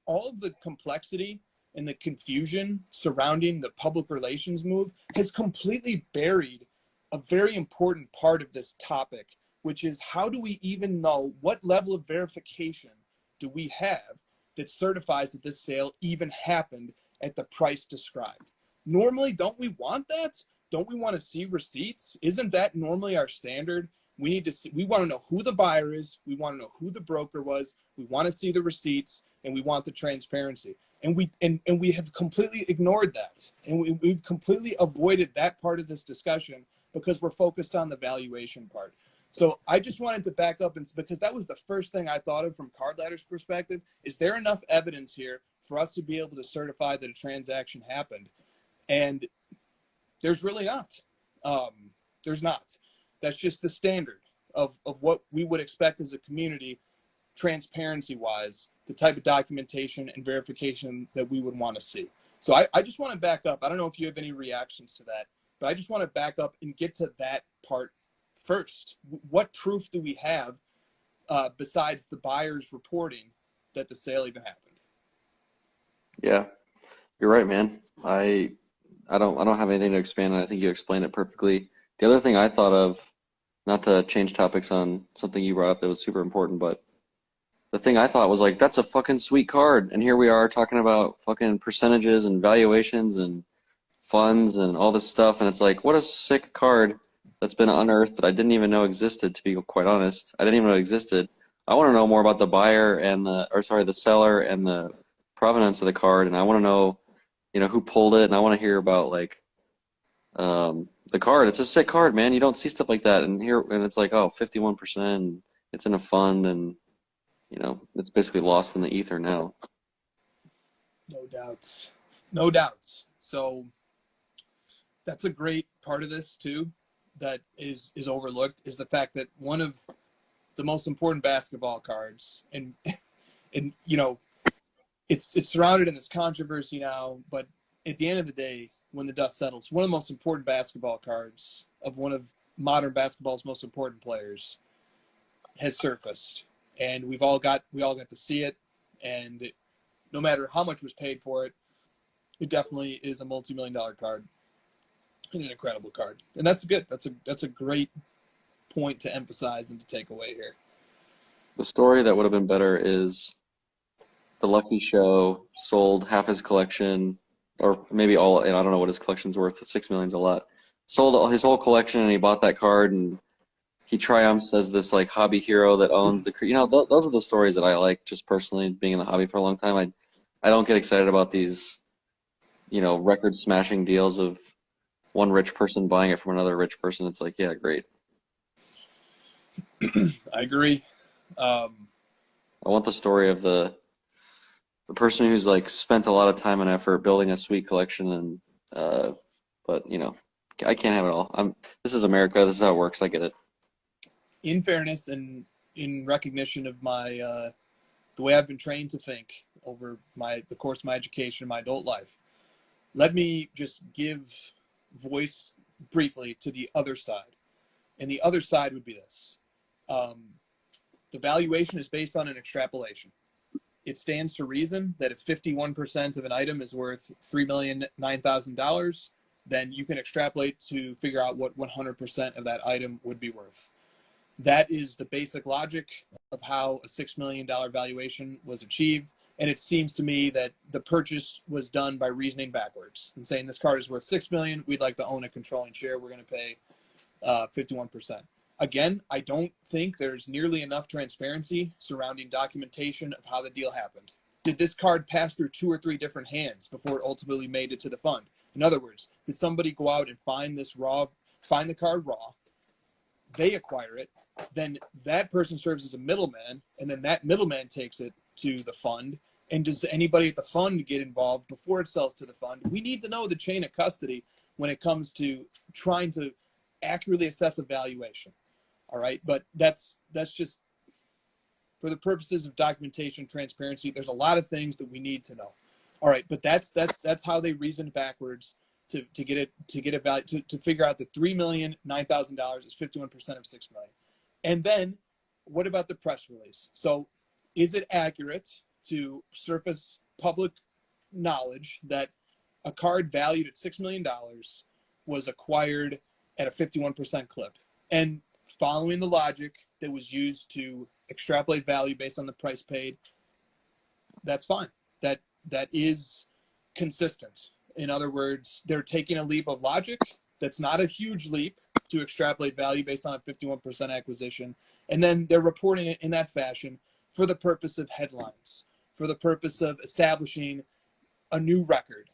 all of the complexity and the confusion surrounding the public relations move has completely buried a very important part of this topic, which is how do we even know what level of verification do we have that certifies that this sale even happened at the price described? Normally, don't we want that? Don't we want to see receipts? Isn't that normally our standard? We need to see, we want to know who the buyer is. We want to know who the broker was. We want to see the receipts, and we want the transparency. And we have completely ignored that. And we've completely avoided that part of this discussion because we're focused on the valuation part. So I just wanted to back up, and because that was the first thing I thought of from Card Ladder's perspective. Is there enough evidence here for us to be able to certify that a transaction happened? And there's really not. There's not. That's just the standard of what we would expect as a community, transparency-wise, the type of documentation and verification that we would want to see. So I just want to back up. I don't know if you have any reactions to that, but I just want to back up and get to that part first. What proof do we have besides the buyer's reporting that the sale even happened? Yeah, you're right, man. I don't have anything to expand on. I think you explained it perfectly. The other thing I thought of, not to change topics on something you brought up that was super important, but the thing I thought was like, that's a fucking sweet card. And here we are talking about fucking percentages and valuations and funds and all this stuff. And it's like, what a sick card that's been unearthed that I didn't even know existed, to be quite honest. I didn't even know it existed. I want to know more about the buyer and the seller and the provenance of the card. And I want to know, who pulled it. And I want to hear about like, the card. It's a sick card, man. You don't see stuff like that. And it's like, oh, 51%. It's in a fund, and it's basically lost in the ether now. No doubts. No doubts. So that's a great part of this too that is overlooked, is the fact that one of the most important basketball cards, and it's surrounded in this controversy now, but at the end of the day, when the dust settles, one of the most important basketball cards of one of modern basketball's most important players has surfaced, and we all got to see it. And no matter how much was paid for it, it definitely is a multi-million-dollar card and an incredible card. And that's good. That's a great point to emphasize and to take away here. The story that would have been better is the Lucky Show sold half his collection, or maybe all, and I don't know what his collection's worth. $6 million's a lot. Sold his whole collection, and he bought that card, and he triumphs as this like hobby hero that owns the. Those are the stories that I like, just personally, being in the hobby for a long time. I don't get excited about these, record smashing deals of one rich person buying it from another rich person. It's like, yeah, great. I agree. I want the story of the person who's like spent a lot of time and effort building a sweet collection, and but I can't have it all. This is America. This is how it works. I get it. In fairness and in recognition of my the way I've been trained to think over the course of my education, my adult life, let me just give voice briefly to the other side. And the other side would be this. The valuation is based on an extrapolation. It stands to reason that if 51% of an item is worth $3,009,000, then you can extrapolate to figure out what 100% of that item would be worth. That is the basic logic of how a $6 million valuation was achieved. And it seems to me that the purchase was done by reasoning backwards and saying this card is worth $6 million. We'd like to own a controlling share. We're going to pay 51%. Again, I don't think there's nearly enough transparency surrounding documentation of how the deal happened. Did this card pass through 2 or 3 different hands before it ultimately made it to the fund? In other words, did somebody go out and find the card raw, they acquire it, then that person serves as a middleman, and then that middleman takes it to the fund? And does anybody at the fund get involved before it sells to the fund? We need to know the chain of custody when it comes to trying to accurately assess a valuation. All right, but that's just for the purposes of documentation, transparency. There's a lot of things that we need to know. All right, but that's how they reasoned backwards to get a value to figure out that $3,009,000 is 51% of $6 million. And then what about the press release? So is it accurate to surface public knowledge that a card valued at $6 million was acquired at a 51% clip. And following the logic that was used to extrapolate value based on the price paid, that's fine. That is consistent. In other words, they're taking a leap of logic that's not a huge leap to extrapolate value based on a 51% acquisition. And then they're reporting it in that fashion for the purpose of headlines, for the purpose of establishing a new record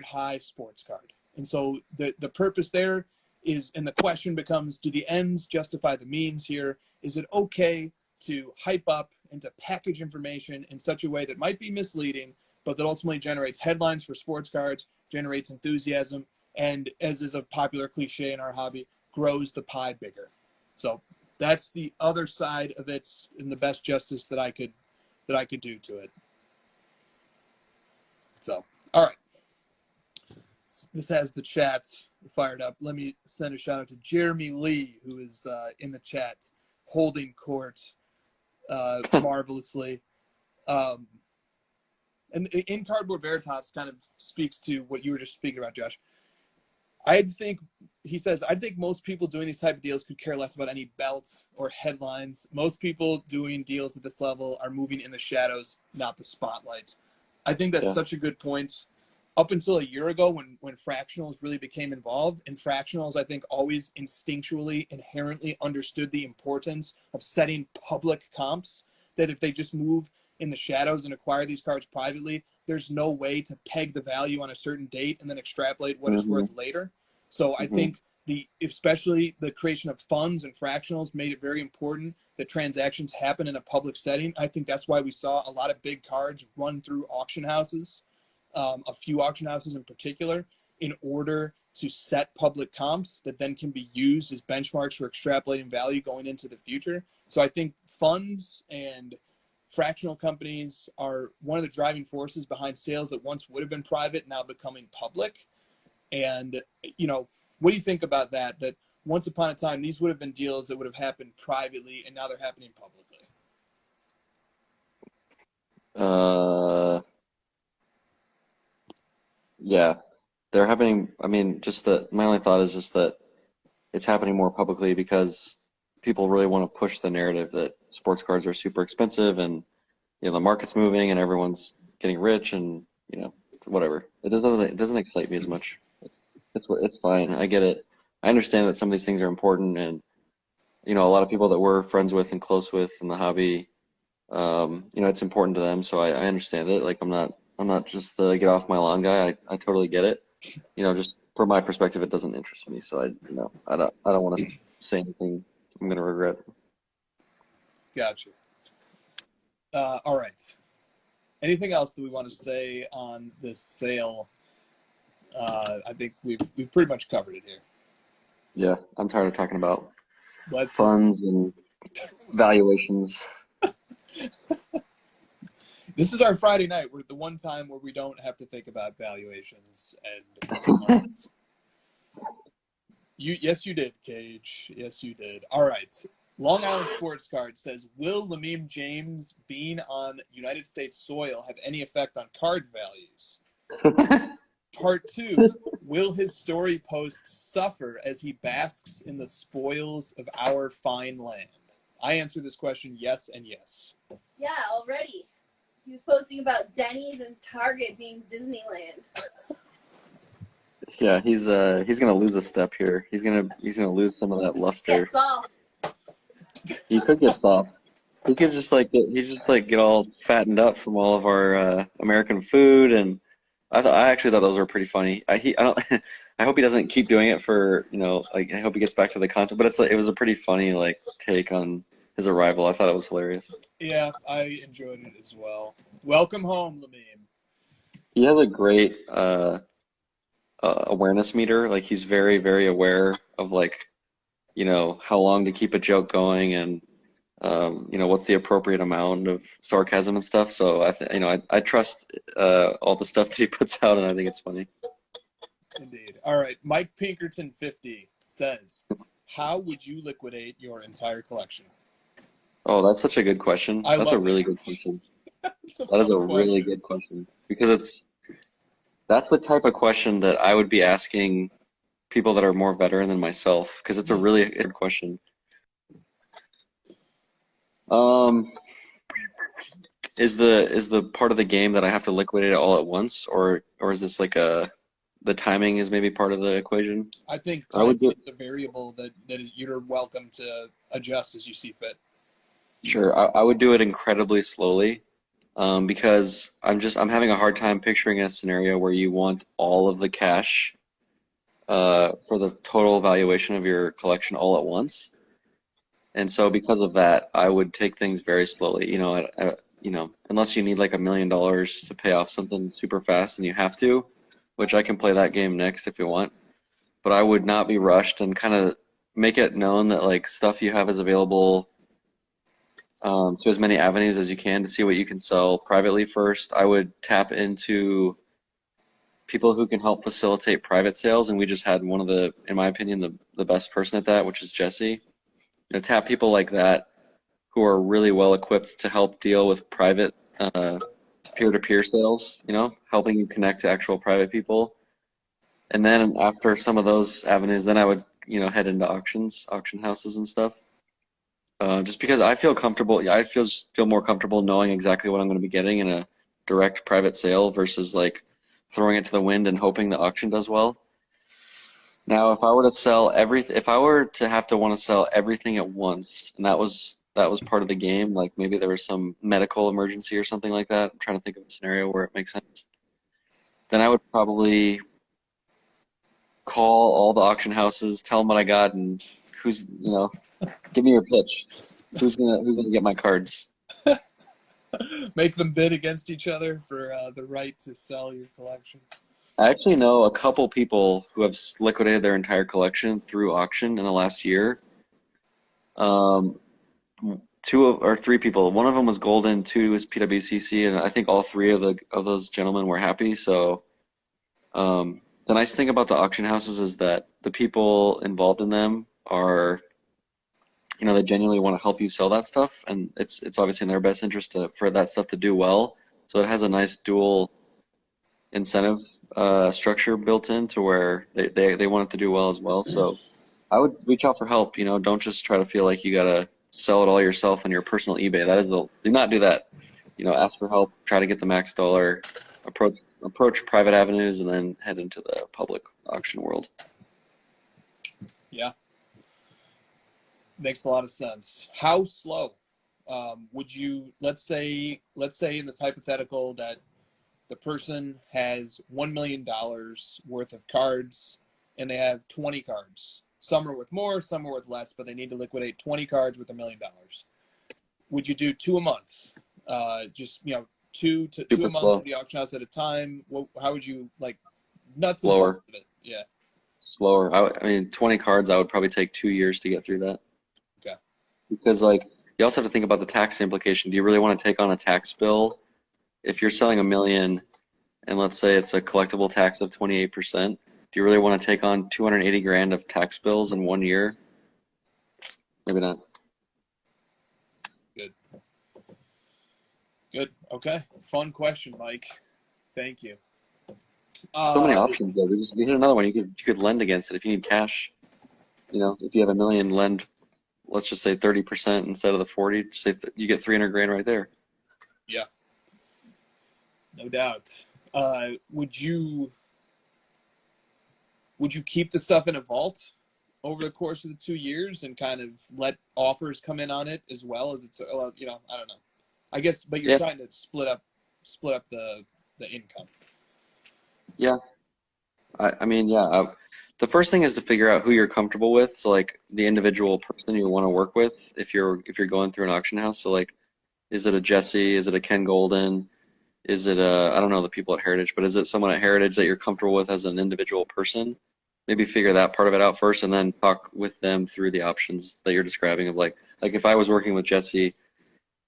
high sports card. And so the purpose there is, and the question becomes, do the ends justify the means here? Is it okay to hype up and to package information in such a way that might be misleading, but that ultimately generates headlines for sports cards, generates enthusiasm, and, as is a popular cliche in our hobby, grows the pie bigger? So that's the other side of it, and the best justice that I could do to it. So, all right. This has the chat fired up. Let me send a shout out to Jeremy Lee, who is in the chat, holding court marvelously. And in Cardboard Veritas kind of speaks to what you were just speaking about, Josh. He says, I think most people doing these type of deals could care less about any belts or headlines. Most people doing deals at this level are moving in the shadows, not the spotlight. I think that's such a good point. Up until a year ago, when fractionals really became involved, and fractionals, I think, always instinctually, inherently understood the importance of setting public comps, that if they just move in the shadows and acquire these cards privately, there's no way to peg the value on a certain date and then extrapolate what it's worth later. So I think especially the creation of funds and fractionals made it very important that transactions happen in a public setting. I think that's why we saw a lot of big cards run through auction houses, a few auction houses in particular, in order to set public comps that then can be used as benchmarks for extrapolating value going into the future. So I think funds and fractional companies are one of the driving forces behind sales that once would have been private, now becoming public. And, what do you think about that? That once upon a time, these would have been deals that would have happened privately, and now they're happening publicly. Yeah, they're happening. I mean, my only thought is just that it's happening more publicly because people really want to push the narrative that sports cards are super expensive, and the market's moving and everyone's getting rich, and whatever. It doesn't excite me as much. It's fine. I get it. I understand that some of these things are important, and a lot of people that we're friends with and close with in the hobby, it's important to them. So I understand it. Like I'm not just the get off my lawn guy. I totally get it. Just from my perspective, it doesn't interest me. So I don't want to say anything I'm gonna regret. Gotcha. All right. Anything else that we want to say on this sale? I think we've pretty much covered it here. Yeah, I'm tired of talking about Let's funds and valuations. This is our Friday night. We're the one time where we don't have to think about valuations and Yes, you did, Cage. Yes, you did. All right. Long Island Sports Card says, will Lamim James being on United States soil have any effect on card values? Part 2, will his story post suffer as he basks in the spoils of our fine land? I answer this question yes and yes. Yeah, already. He was posting about Denny's and Target being Disneyland. Yeah, he's gonna lose a step here. He's gonna lose some of that luster. Get soft. He could get soft. He could just get all fattened up from all of our American food, and I actually thought those were pretty funny. I hope he doesn't keep doing it for I hope he gets back to the content. But it was a pretty funny take on his arrival. I thought it was hilarious. Yeah, I enjoyed it as well. Welcome home, Lamim. He has a great awareness meter. He's very, very aware of how long to keep a joke going, and what's the appropriate amount of sarcasm and stuff. So I trust all the stuff that he puts out, and I think it's funny. Indeed. All right, Mike Pinkerton 50 says, how would you liquidate your entire collection? Oh, that's such a good question. That's a really good question. That is a really good question, because that's the type of question that I would be asking people that are more veteran than myself? Because it's a really good question. Um, is the part of the game that I have to liquidate it all at once, or is this like the timing is maybe part of the equation? I think I would timing do is a variable that you're welcome to adjust as you see fit. Sure. I would do it incredibly slowly, because I'm having a hard time picturing a scenario where you want all of the cash for the total valuation of your collection all at once. And so because of that, I would take things very slowly. Unless you need like $1 million to pay off something super fast and you have to, which I can play that game next if you want. But I would not be rushed and kind of make it known that like stuff you have is available to as many avenues as you can to see what you can sell privately first. I would tap into people who can help facilitate private sales, and we just had one of in my opinion, the best person at that, which is Jesse. Tap people like that who are really well equipped to help deal with private peer-to-peer sales, helping you connect to actual private people. And then after some of those avenues, then I would, head into auction houses and stuff. Just because I feel comfortable, yeah, I feel more comfortable knowing exactly what I'm going to be getting in a direct private sale versus like throwing it to the wind and hoping the auction does well. Now, if I were to have to want to sell everything at once, and that was part of the game, like maybe there was some medical emergency or something like that. I'm trying to think of a scenario where it makes sense. Then I would probably call all the auction houses, tell them what I got, and give me your pitch. Who's gonna get my cards? Make them bid against each other for the right to sell your collection. I actually know a couple people who have liquidated their entire collection through auction in the last year. Um, or three people. One of them was Golden, two was PWCC, and I think all three of those gentlemen were happy. So the nice thing about the auction houses is that the people involved in them are, they genuinely want to help you sell that stuff, and it's obviously in their best interest for that stuff to do well. So it has a nice dual incentive structure built in to where they want it to do well as well. So I would reach out for help. Don't just try to feel like you gotta sell it all yourself on your personal eBay. Do not do that. Ask for help, try to get the max dollar, approach private avenues, and then head into the public auction world. Yeah, makes a lot of sense. How slow would you? Let's say in this hypothetical that the person has $1 million worth of cards and they have 20 cards. Some are worth more, some are worth less, but they need to liquidate 20 cards with $1 million. Would you do 2 a month? Just, two Super a month slow. to the auction house at a time? How would you, like, nuts and Slower. bolts of it? Yeah. Slower. I mean, 20 cards, I would probably take 2 years to get through that. Okay. Because, like, you also have to think about the tax implication. Do you really want to take on a tax bill? If you're selling $1 million, and let's say it's a collectible tax of 28%, do you really want to take on 280 grand of tax bills in 1 year? Maybe not. Good. Okay. Fun question, Mike. Thank you. So many options though. We hit another one. You could lend against it if you need cash. If you have $1 million, lend, let's just say 30% instead of the 40. Just say you get 300 grand right there. Yeah. No doubt. Would you keep the stuff in a vault over the course of the 2 years and kind of let offers come in on it as well as it's I don't know. I guess, but you're trying to split up the income. Yeah. I mean, yeah. The first thing is to figure out who you're comfortable with. So like the individual person you want to work with if you're going through an auction house. So like, is it a Jesse? Is it a Ken Golden? Is it I don't know the people at Heritage, but is it someone at Heritage that you're comfortable with as an individual person? Maybe figure that part of it out first and then talk with them through the options that you're describing of like if I was working with Jesse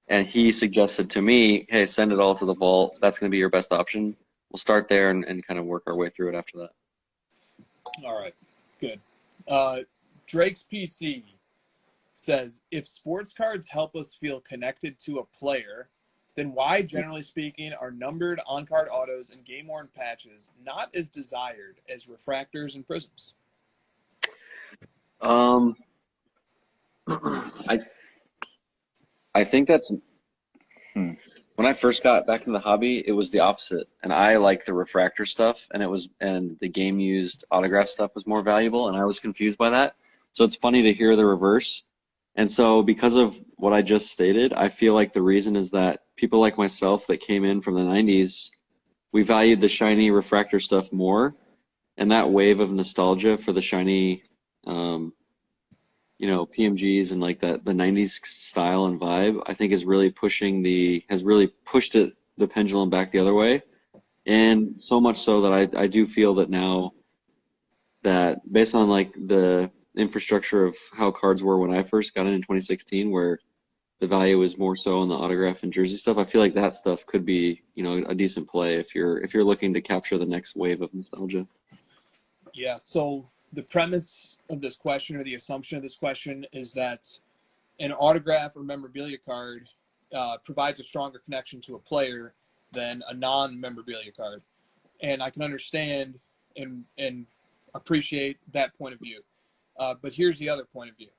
and he suggested to me, hey, send it all to the vault, that's going to be your best option. We'll start there and kind of work our way through it after that. All right, good. Drake's PC says, if sports cards help us feel connected to a player, then why, generally speaking, are numbered on-card autos and game-worn patches not as desired as refractors and prisms? Um, I I think that's when I first got back into the hobby, it was the opposite, and I like the refractor stuff, and the game used autograph stuff was more valuable, and I was confused by that. So it's funny to hear the reverse. And so because of what I just stated, I feel like the reason is that people like myself that came in from the 90s, we valued the shiny refractor stuff more, and that wave of nostalgia for the shiny, um, PMGs and like that the 90s style and vibe, I think has really pushed the pendulum back the other way. And so much so that I do feel that now that based on like the infrastructure of how cards were when I first got in 2016, where the value is more so on the autograph and jersey stuff, I feel like that stuff could be, a decent play if you're looking to capture the next wave of nostalgia. Yeah, so the premise of this question, or the assumption of this question, is that an autograph or memorabilia card provides a stronger connection to a player than a non-memorabilia card. And I can understand and appreciate that point of view. But here's the other point of view.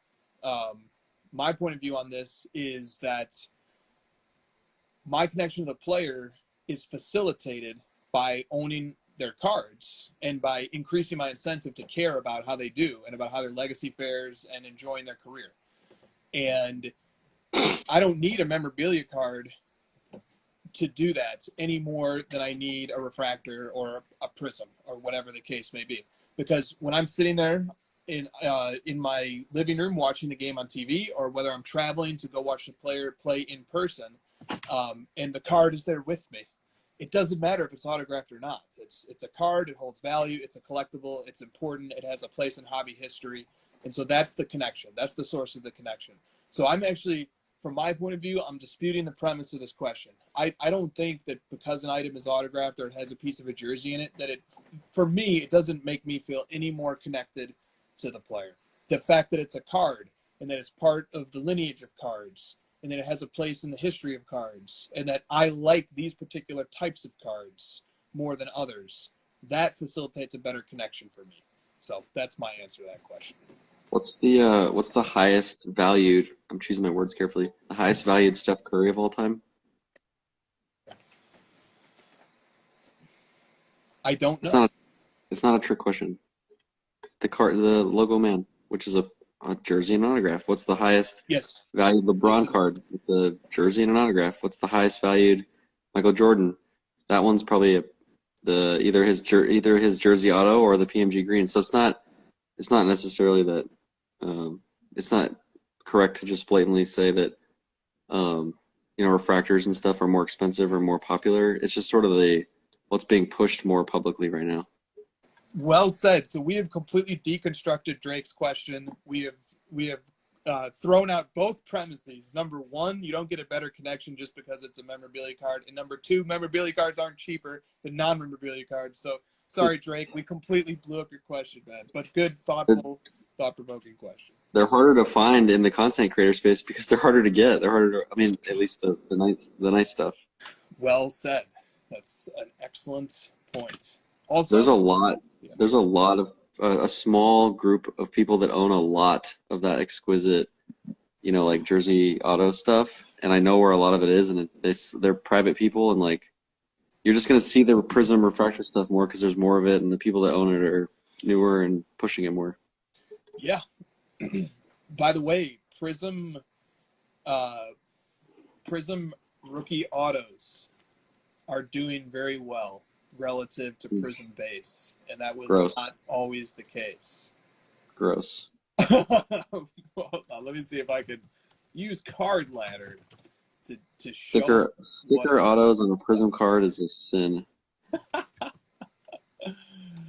My point of view on this is that my connection to the player is facilitated by owning their cards and by increasing my incentive to care about how they do and about how their legacy fares and enjoying their career. And I don't need a memorabilia card to do that any more than I need a refractor or a prism or whatever the case may be. Because when I'm sitting there in my living room watching the game on TV, or whether I'm traveling to go watch the player play in person, and the card is there with me, it doesn't matter if it's autographed or not. It's a card. It holds value. It's a collectible. It's important. It has a place in hobby history. And so that's the connection. That's the source of the connection. So I'm actually, from my point of view, I'm disputing the premise of this question. I don't think that because an item is autographed or it has a piece of a jersey in it, for me, it doesn't make me feel any more connected to the player. The fact that it's a card and that it's part of the lineage of cards and that it has a place in the history of cards and that I like these particular types of cards more than others, that facilitates a better connection for me. So that's my answer to that question. What's the highest valued, I'm choosing my words carefully, the highest valued Steph Curry of all time? I don't It's know. not a trick question. The logo man, which is a jersey and an autograph. What's the highest Yes. valued LeBron card with the jersey and an autograph? What's the highest valued Michael Jordan? That one's probably either his jersey auto or the PMG green. So it's not necessarily that it's not correct to just blatantly say that refractors and stuff are more expensive or more popular. It's just sort of what's being pushed more publicly right now. Well said. So we have completely deconstructed Drake's question. We have thrown out both premises. Number one, you don't get a better connection just because it's a memorabilia card. And number two, memorabilia cards aren't cheaper than non-memorabilia cards. So sorry, Drake, we completely blew up your question, man. But good, thoughtful, thought-provoking question. They're harder to find in the content creator space because they're harder to get. They're harder to, I mean, at least the nice stuff. Well said. That's an excellent point. Also, there's a lot of a small group of people that own a lot of that exquisite, like jersey auto stuff, and I know where a lot of it is, and they're private people, and like you're just gonna see the Prism refractor stuff more because there's more of it, and the people that own it are newer and pushing it more. Yeah. By the way, Prism rookie autos are doing very well relative to Prism base, and that was not always the case. Gross. Hold on, let me see if I can use Card Ladder to show sticker autos on a Prism card is a sin.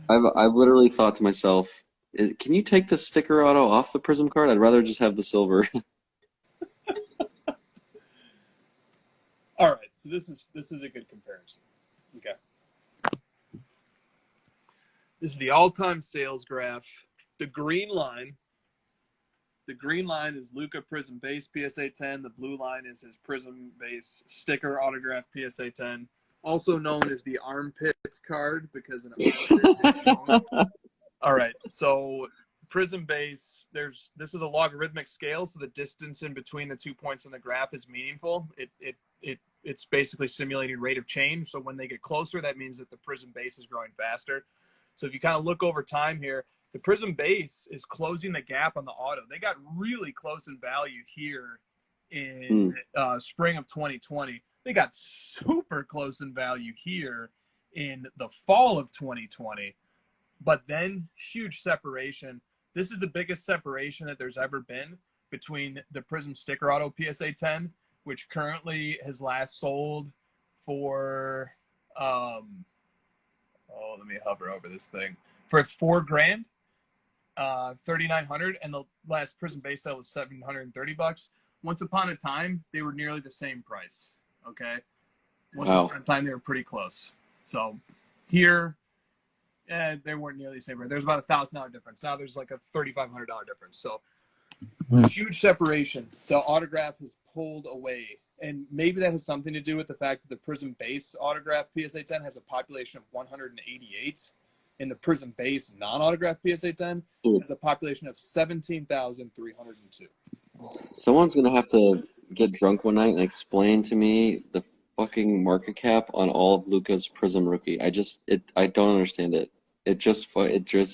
I've literally thought to myself, can you take the sticker auto off the Prism card? I'd rather just have the silver. All right, so this is a good comparison. Okay. This is the all-time sales graph. The green line is Luca Prism base PSA 10. The blue line is his Prism base sticker autograph PSA 10, also known as the armpits card because an armpit is shown. All right, so Prism base, this is a logarithmic scale, so the distance in between the 2 points on the graph is meaningful. It's basically simulating rate of change. So when they get closer, that means that the prism base is growing faster. So if you kind of look over time here, the prism base is closing the gap on the auto. They got really close in value here in spring of 2020. They got super close in value here in the fall of 2020. But then huge separation. This is the biggest separation that there's ever been between the Prism Sticker Auto PSA 10, which currently has last sold for, let me hover over this thing, for $4,000, 3,900, and the last Prism base sale was $730. Once upon a time, they were nearly the same price. Okay, once upon a time they were pretty close. So here, they weren't nearly the same price. There's about $1,000 difference. Now there's like a $3,500 difference. So huge separation. The autograph has pulled away. And maybe that has something to do with the fact that the Prism Base autograph PSA 10 has a population of 188, and the Prism Base non-autograph PSA 10 has a population of 17,302. Someone's gonna have to get drunk one night and explain to me the fucking market cap on all of Luca's Prism rookie. I don't understand it. It just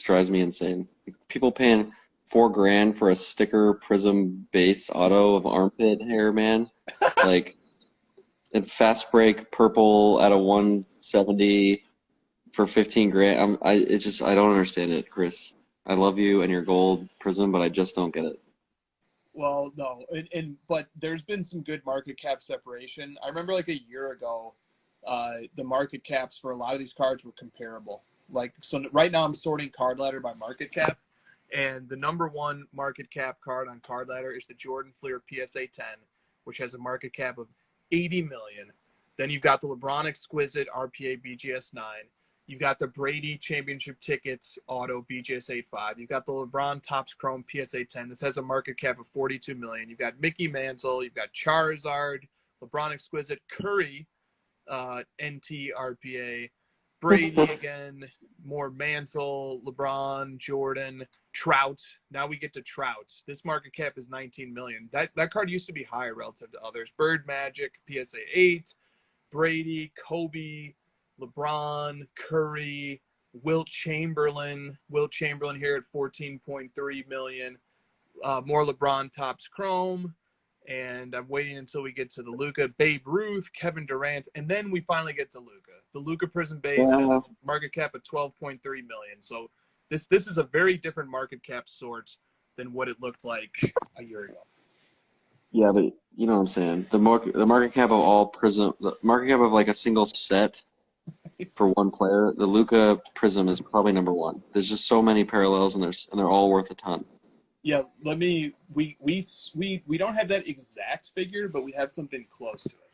drives me insane. People paying $4,000 for a sticker Prism Base auto of armpit hair, man. Like, and fast break purple at a 170 for $15,000. I don't understand it, Chris. I love you and your gold Prism, but I just don't get it. Well, no, but there's been some good market cap separation. I remember like a year ago, the market caps for a lot of these cards were comparable. Like, so right now I'm sorting Card Ladder by market cap, and the number one market cap card on Card Ladder is the Jordan Fleer PSA 10, which has a market cap of $80 million. Then you've got the LeBron Exquisite RPA BGS 9. You've got the Brady Championship Tickets Auto BGS 85. You've got the LeBron Topps Chrome PSA 10. This has a market cap of $42 million. You've got Mickey Mantle. You've got Charizard, LeBron Exquisite, Curry, NT RPA, Brady again, more Mantle, LeBron, Jordan, Trout. Now we get to Trout. This market cap is $19 million. That card used to be higher relative to others. Bird Magic, PSA 8, Brady, Kobe, LeBron, Curry, Wilt Chamberlain here at $14.3 million. More LeBron Topps Chrome. And I'm waiting until we get to the Luca, Babe Ruth, Kevin Durant, and then we finally get to Luca. The Luca Prism Base has a market cap of $12.3 million. So this is a very different market cap sort than what it looked like a year ago. Yeah, but you know what I'm saying. The market cap of all Prism, the market cap of like a single set for one player, the Luca Prism is probably number one. There's just so many parallels, and they're all worth a ton. Yeah, we don't have that exact figure, but we have something close to it.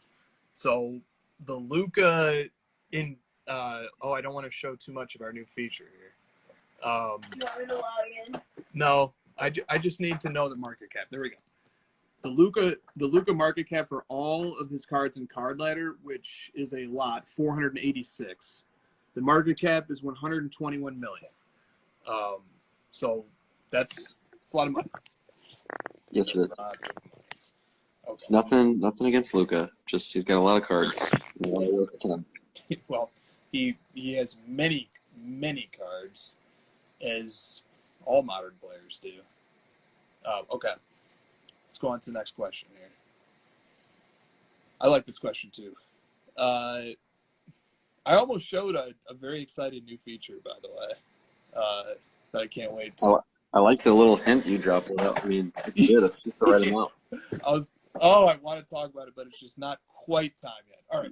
So the Luca I don't want to show too much of our new feature here. You want me to log in? No, I just need to know the market cap. There we go. The Luca market cap for all of his cards in Card Ladder, which is a lot, 486. The market cap is 121 million. So it's a lot of money. Yes, it is. Okay. Nothing against Luca. Just he's got a lot of cards. Well, he has many cards, as all modern players do. Okay. Let's go on to the next question here. I like this question too. I almost showed a very exciting new feature, by the way, that I can't wait to. I like the little hint you dropped. I mean, it's good. It's just the right amount. I want to talk about it, but it's just not quite time yet. All right.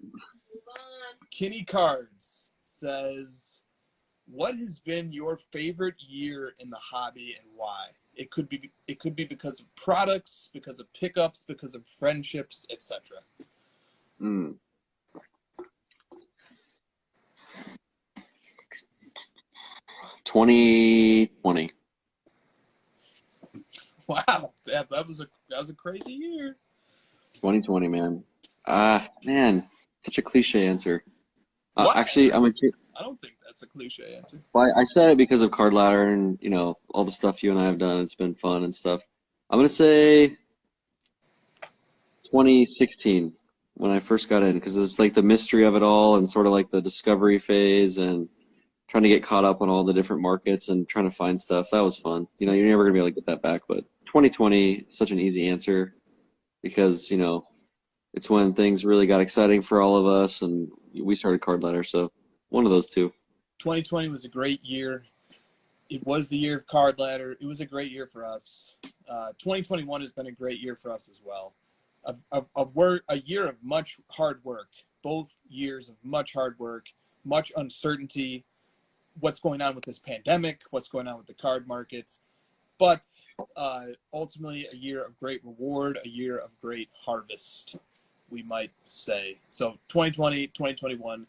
Kenny Cards says, what has been your favorite year in the hobby and why? It could be because of products, because of pickups, because of friendships, etc. 2020. Wow, that was a crazy year. 2020, man. Man, such a cliche answer. What? Actually, I'm I don't think that's a cliche answer. Well, I said it because of Card Ladder and, all the stuff you and I have done. It's been fun and stuff. I'm going to say 2016 when I first got in because it's like the mystery of it all and sort of like the discovery phase and trying to get caught up on all the different markets and trying to find stuff. That was fun. You're never going to be able to get that back, but 2020, such an easy answer because, it's when things really got exciting for all of us and we started Card Ladder. So one of those two. 2020 was a great year. It was the year of Card Ladder. It was a great year for us. 2021 has been a great year for us as well. A year of much hard work. Both years of much hard work, much uncertainty. What's going on with this pandemic? What's going on with the card markets? But ultimately, a year of great reward, a year of great harvest, we might say. So 2020, 2021.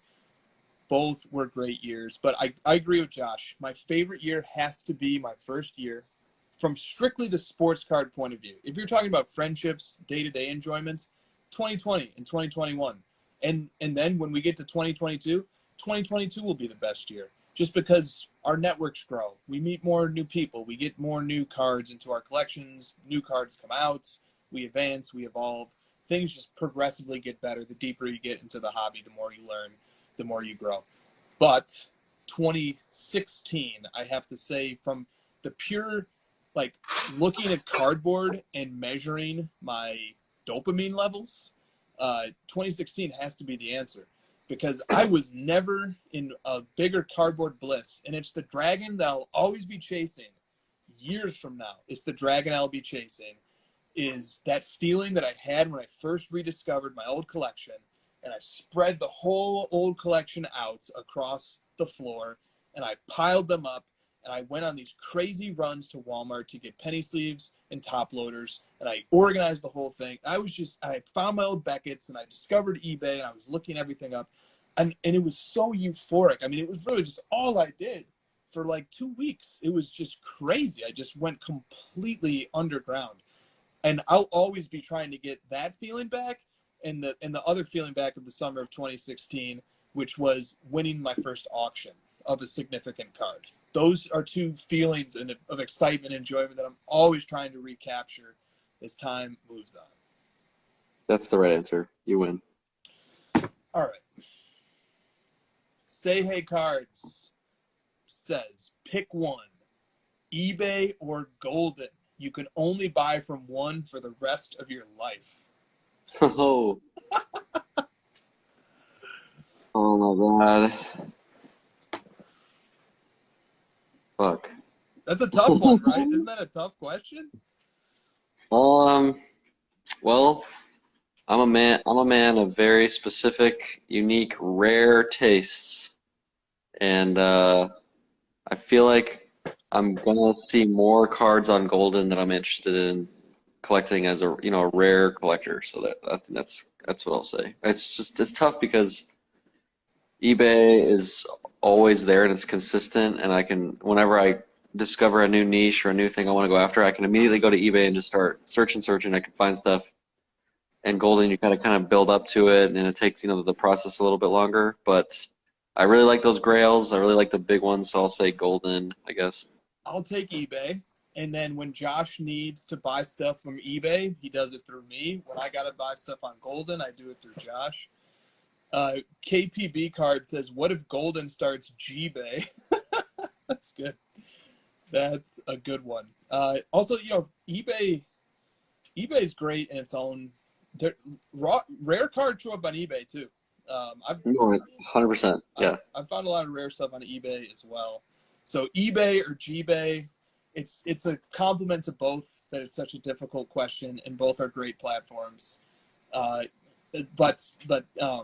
Both were great years, but I agree with Josh. My favorite year has to be my first year from strictly the sports card point of view. If you're talking about friendships, day-to-day enjoyments, 2020 and 2021. And then when we get to 2022, 2022 will be the best year just because our networks grow. We meet more new people. We get more new cards into our collections. New cards come out. We advance. We evolve. Things just progressively get better. The deeper you get into the hobby, the more you learn, the more you grow. But 2016, I have to say, from the pure, looking at cardboard and measuring my dopamine levels, 2016 has to be the answer because I was never in a bigger cardboard bliss. And it's the dragon that I'll always be chasing years from now. It's the dragon I'll be chasing is that feeling that I had when I first rediscovered my old collection. And I spread the whole old collection out across the floor, and I piled them up, and I went on these crazy runs to Walmart to get penny sleeves and top loaders, and I organized the whole thing. I found my old Beckett's, and I discovered eBay, and I was looking everything up, and it was so euphoric. I mean, it was really just all I did for 2 weeks. It was just crazy. I just went completely underground, and I'll always be trying to get that feeling back. And the other feeling back of the summer of 2016, which was winning my first auction of a significant card. Those are two feelings of excitement and enjoyment that I'm always trying to recapture as time moves on. That's the right answer. You win. All right. Say Hey Cards says, pick one, eBay or Golden. You can only buy from one for the rest of your life. Oh. Oh my God. Fuck. That's a tough one, right? Isn't that a tough question? Well, I'm a man of very specific, unique, rare tastes. And I feel like I'm gonna see more cards on Golden that I'm interested in collecting as a rare collector. So I think that's what I'll say. It's tough because eBay is always there and it's consistent, and whenever I discover a new niche or a new thing I want to go after, I can immediately go to eBay and just start searching. I can find stuff. And Golden, you gotta kind of build up to it, and it takes the process a little bit longer. But I really like those grails. I really like the big ones, so I'll say Golden, I guess. I'll take eBay. And then when Josh needs to buy stuff from eBay, he does it through me. When I got to buy stuff on Golden, I do it through Josh. KPB card says, what if Golden starts G-Bay? That's good. That's a good one. Also, eBay's great in its own. Rare cards show up on eBay, too. I've 100%. Yeah. I've found a lot of rare stuff on eBay as well. So eBay or G-Bay, it's a compliment to both that it's such a difficult question, and both are great platforms. But I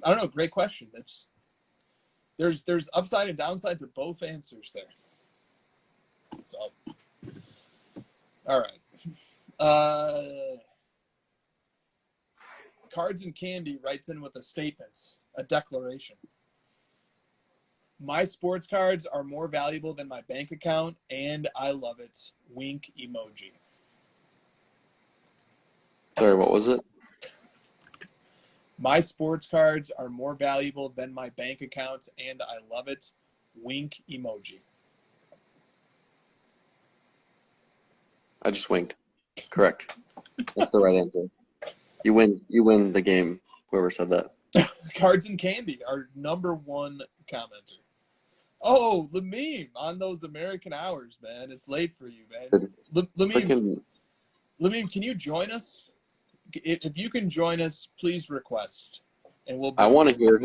don't know. Great question. There's upside and downside to both answers there. So, all right. Cards and Candy writes in with a statement, a declaration. My sports cards are more valuable than my bank account, and I love it. Wink emoji. Sorry, what was it? My sports cards are more valuable than my bank account, and I love it. Wink emoji. I just winked. Correct. That's the right answer. You win the game, whoever said that. Cards and Candy, our number one commenter. Oh, Lameme on those American hours, man. It's late for you, man. Lameme, can you join us? If you can join us, please request. And we'll. I want to hear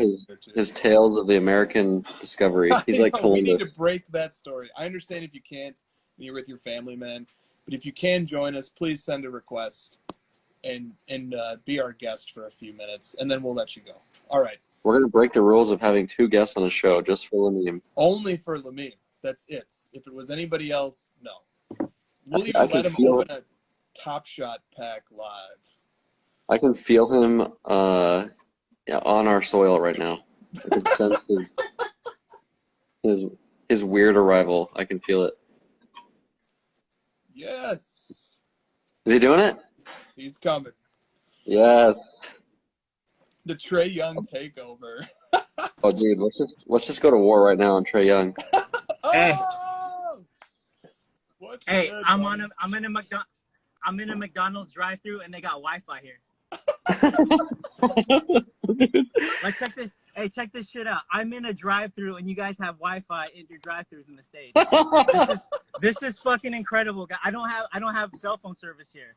his tales of the American discovery. He's like Columbus. We need to break that story. I understand if you can't, and you're with your family, man. But if you can join us, please send a request and be our guest for a few minutes, and then we'll let you go. All right. We're going to break the rules of having 2 guests on the show just for Lameme. Only for Lameme. That's it. If it was anybody else, no. We'll even let him open a Top Shot pack live. I can feel him on our soil right now. I can sense his weird arrival. I can feel it. Yes. Is he doing it? He's coming. Yes. The Trae Young takeover. Oh, dude, let's just go to war right now on Trae Young. Hey. What's Hey, good, I'm in a McDonald's drive-thru and they got Wi-Fi here. Like check this shit out. I'm in a drive-thru and you guys have Wi-Fi in your drive-thrus in the States. This is fucking incredible. I don't have cell phone service here.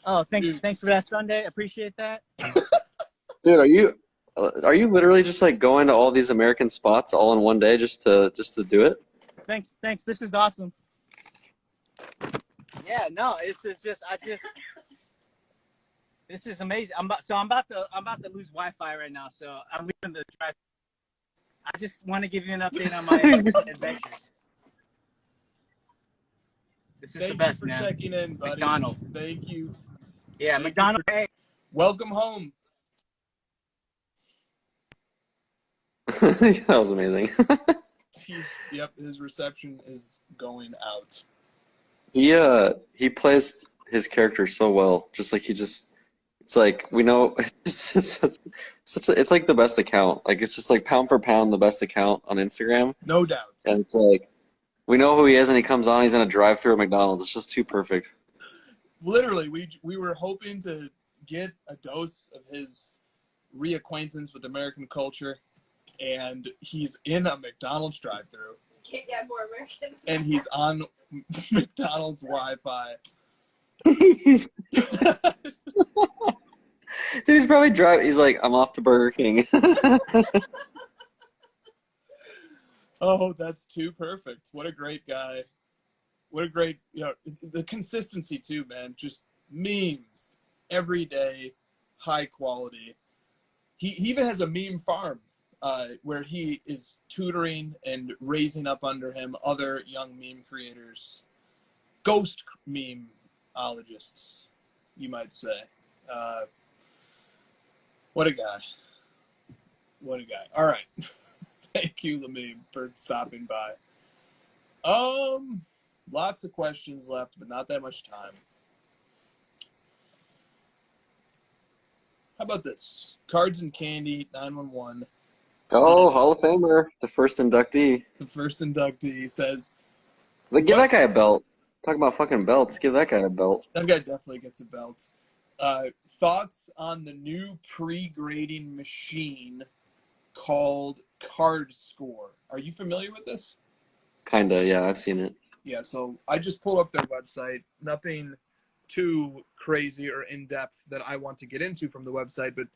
Oh, thanks for that Sunday. Appreciate that. Dude, are you literally just like going to all these American spots all in one day just to do it? Thanks. This is awesome. Yeah, no, this is amazing. I'm about to lose Wi-Fi right now, so I'm leaving the drive. I just want to give you an update on my adventures. This is the best, man. Thank you for checking in, buddy. McDonald's. Thank you. Yeah, McDonald's. Hey. Welcome home. That was amazing. His reception is going out. He plays his character so well. Just like it's like we know it's like the best account. Like it's just like pound for pound the best account on Instagram. No doubt. And it's like we know who he is, and he comes on. He's in a drive-thru at McDonald's. It's just too perfect. Literally, we were hoping to get a dose of his reacquaintance with American culture, and he's in a McDonald's drive-thru. Can't get more American. And he's on McDonald's Wi-Fi. Dude, he's probably he's like, I'm off to Burger King. Oh, that's too perfect. What a great guy. What a great, the consistency too, man. Just memes every day, high quality. He even has a meme farm where he is tutoring and raising up under him other young meme creators, ghost memeologists, you might say. What a guy. What a guy. All right. Thank you, Lameme, for stopping by. Lots of questions left, but not that much time. How about this? Cards and Candy, 911. Oh, Hall of Famer, the first inductee. The first inductee says... Like, give that guy a belt. Talk about fucking belts. Give that guy a belt. That guy definitely gets a belt. Thoughts on the new pre-grading machine called Card Score. Are you familiar with this? Kinda, yeah, I've seen it. Yeah, so I just pulled up their website. Nothing too crazy or in-depth that I want to get into from the website, but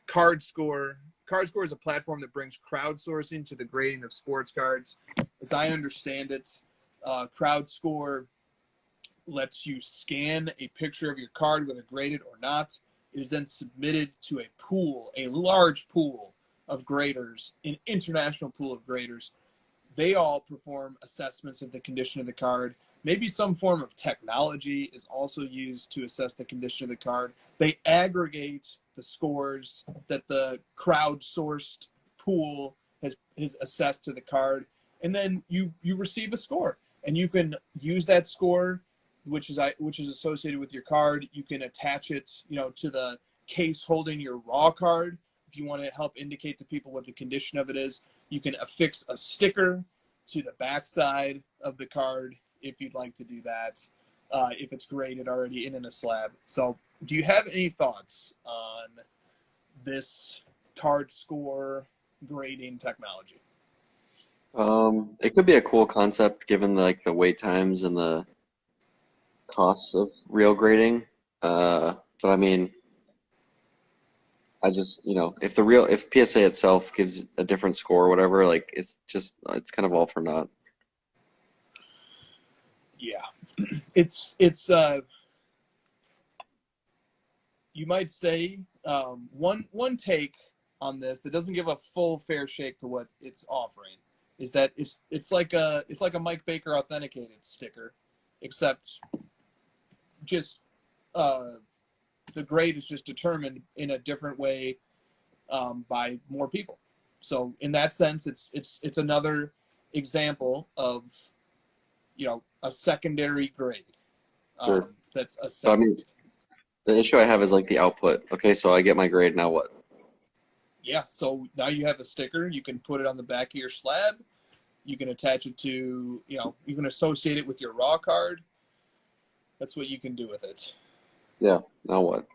Card Score is a platform that brings crowdsourcing to the grading of sports cards. As I understand it, Crowd Score lets you scan a picture of your card, whether graded or not. It is then submitted to a pool, a large pool of graders, an international pool of graders. They all perform assessments of the condition of the card. Maybe some form of technology is also used to assess the condition of the card. They aggregate the scores that the crowdsourced pool has assessed to the card, and then you receive a score, and you can use that score, which is associated with your card. You can attach it, to the case holding your raw card. If you want to help indicate to people what the condition of it is, you can affix a sticker to the backside of the card if you'd like to do that, if it's graded already in a slab. So do you have any thoughts on this card score grading technology? It could be a cool concept given like the wait times and the costs of real grading. But I mean, I just, if PSA itself gives a different score or whatever, like it's kind of all for naught. Yeah. It's you might say, one take on this that doesn't give a full fair shake to what it's offering is that it's like a Mike Baker authenticated sticker, except just the grade is just determined in a different way by more people. So in that sense, it's another example of a secondary grade. Sure. That's a So I mean, the issue I have is like the output. Okay, so I get my grade, now what? Yeah, so now you have a sticker. You can put it on the back of your slab. You can attach it to, you can associate it with your raw card. That's what you can do with it. Yeah, now what?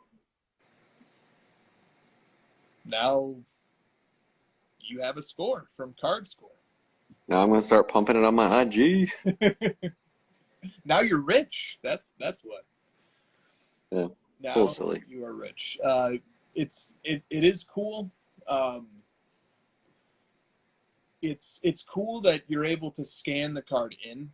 Now you have a score from Card Score. Now I'm gonna start pumping it on my IG. Now you're rich. That's what. Yeah. Now Cool, silly. you are rich. It is cool. It's cool that you're able to scan the card in,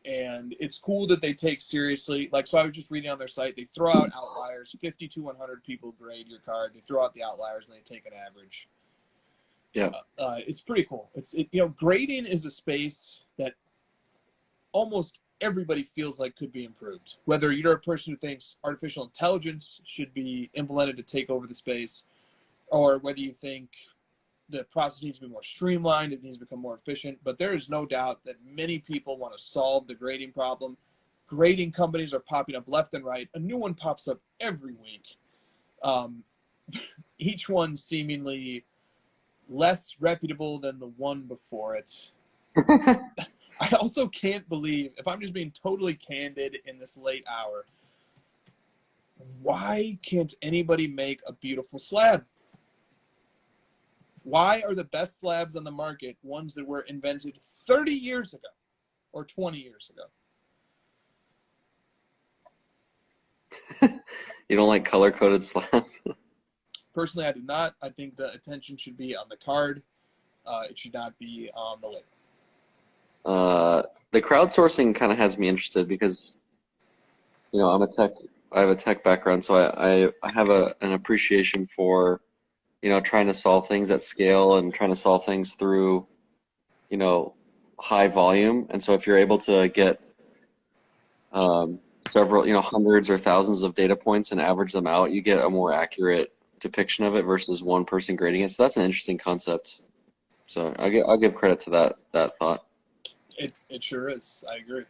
and it's cool that they take seriously. Like, so I was just reading on their site, they throw out outliers. 50 to 100 people grade your card. They throw out the outliers and they take an average. Yeah. It's pretty cool. Grading is a space that almost everybody feels like could be improved. Whether you're a person who thinks artificial intelligence should be implemented to take over the space, or whether you think the process needs to be more streamlined, it needs to become more efficient. But there is no doubt that many people want to solve the grading problem. Grading companies are popping up left and right. A new one pops up every week. Each one seemingly less reputable than the one before it. I also can't believe, if I'm just being totally candid in this late hour, why can't anybody make a beautiful slab? Why are the best slabs on the market ones that were invented 30 years ago or 20 years ago? You don't like color-coded slabs? Personally, I do not. I think the attention should be on the card. It should not be on the lid. The crowdsourcing kind of has me interested because, I have a tech background, so I have an appreciation for, trying to solve things at scale and trying to solve things through, high volume. And so if you're able to get several, hundreds or thousands of data points and average them out, you get a more accurate depiction of it versus one person grading it. So that's an interesting concept. So I'll give credit to that thought. It sure is. I agree.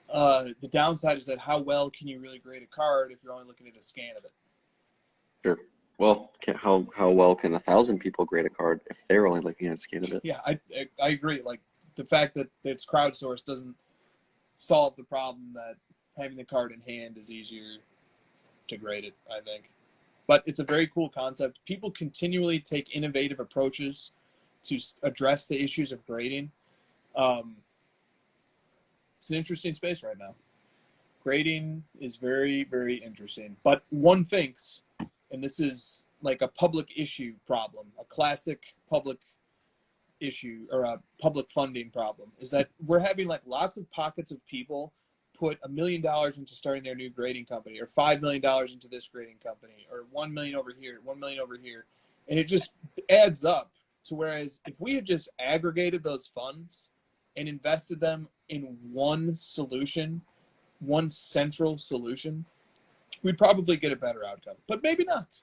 The downside is that how well can you really grade a card if you're only looking at a scan of it? Sure. Well, how well can 1,000 people grade a card if they're only looking at a scan of it? Yeah, I agree. Like, the fact that it's crowdsourced doesn't solve the problem that having the card in hand is easier to grade it, I think. But it's a very cool concept. People continually take innovative approaches to address the issues of grading. It's an interesting space right now. Grading is very, very interesting. But one thinks, and this is like a public issue problem, a classic public issue or a public funding problem, is that we're having like lots of pockets of people put $1 million into starting their new grading company, or $5 million into this grading company, or 1 million over here, 1 million over here. And it just adds up to, whereas if we had just aggregated those funds and invested them in one solution, one central solution, we'd probably get a better outcome. But maybe not.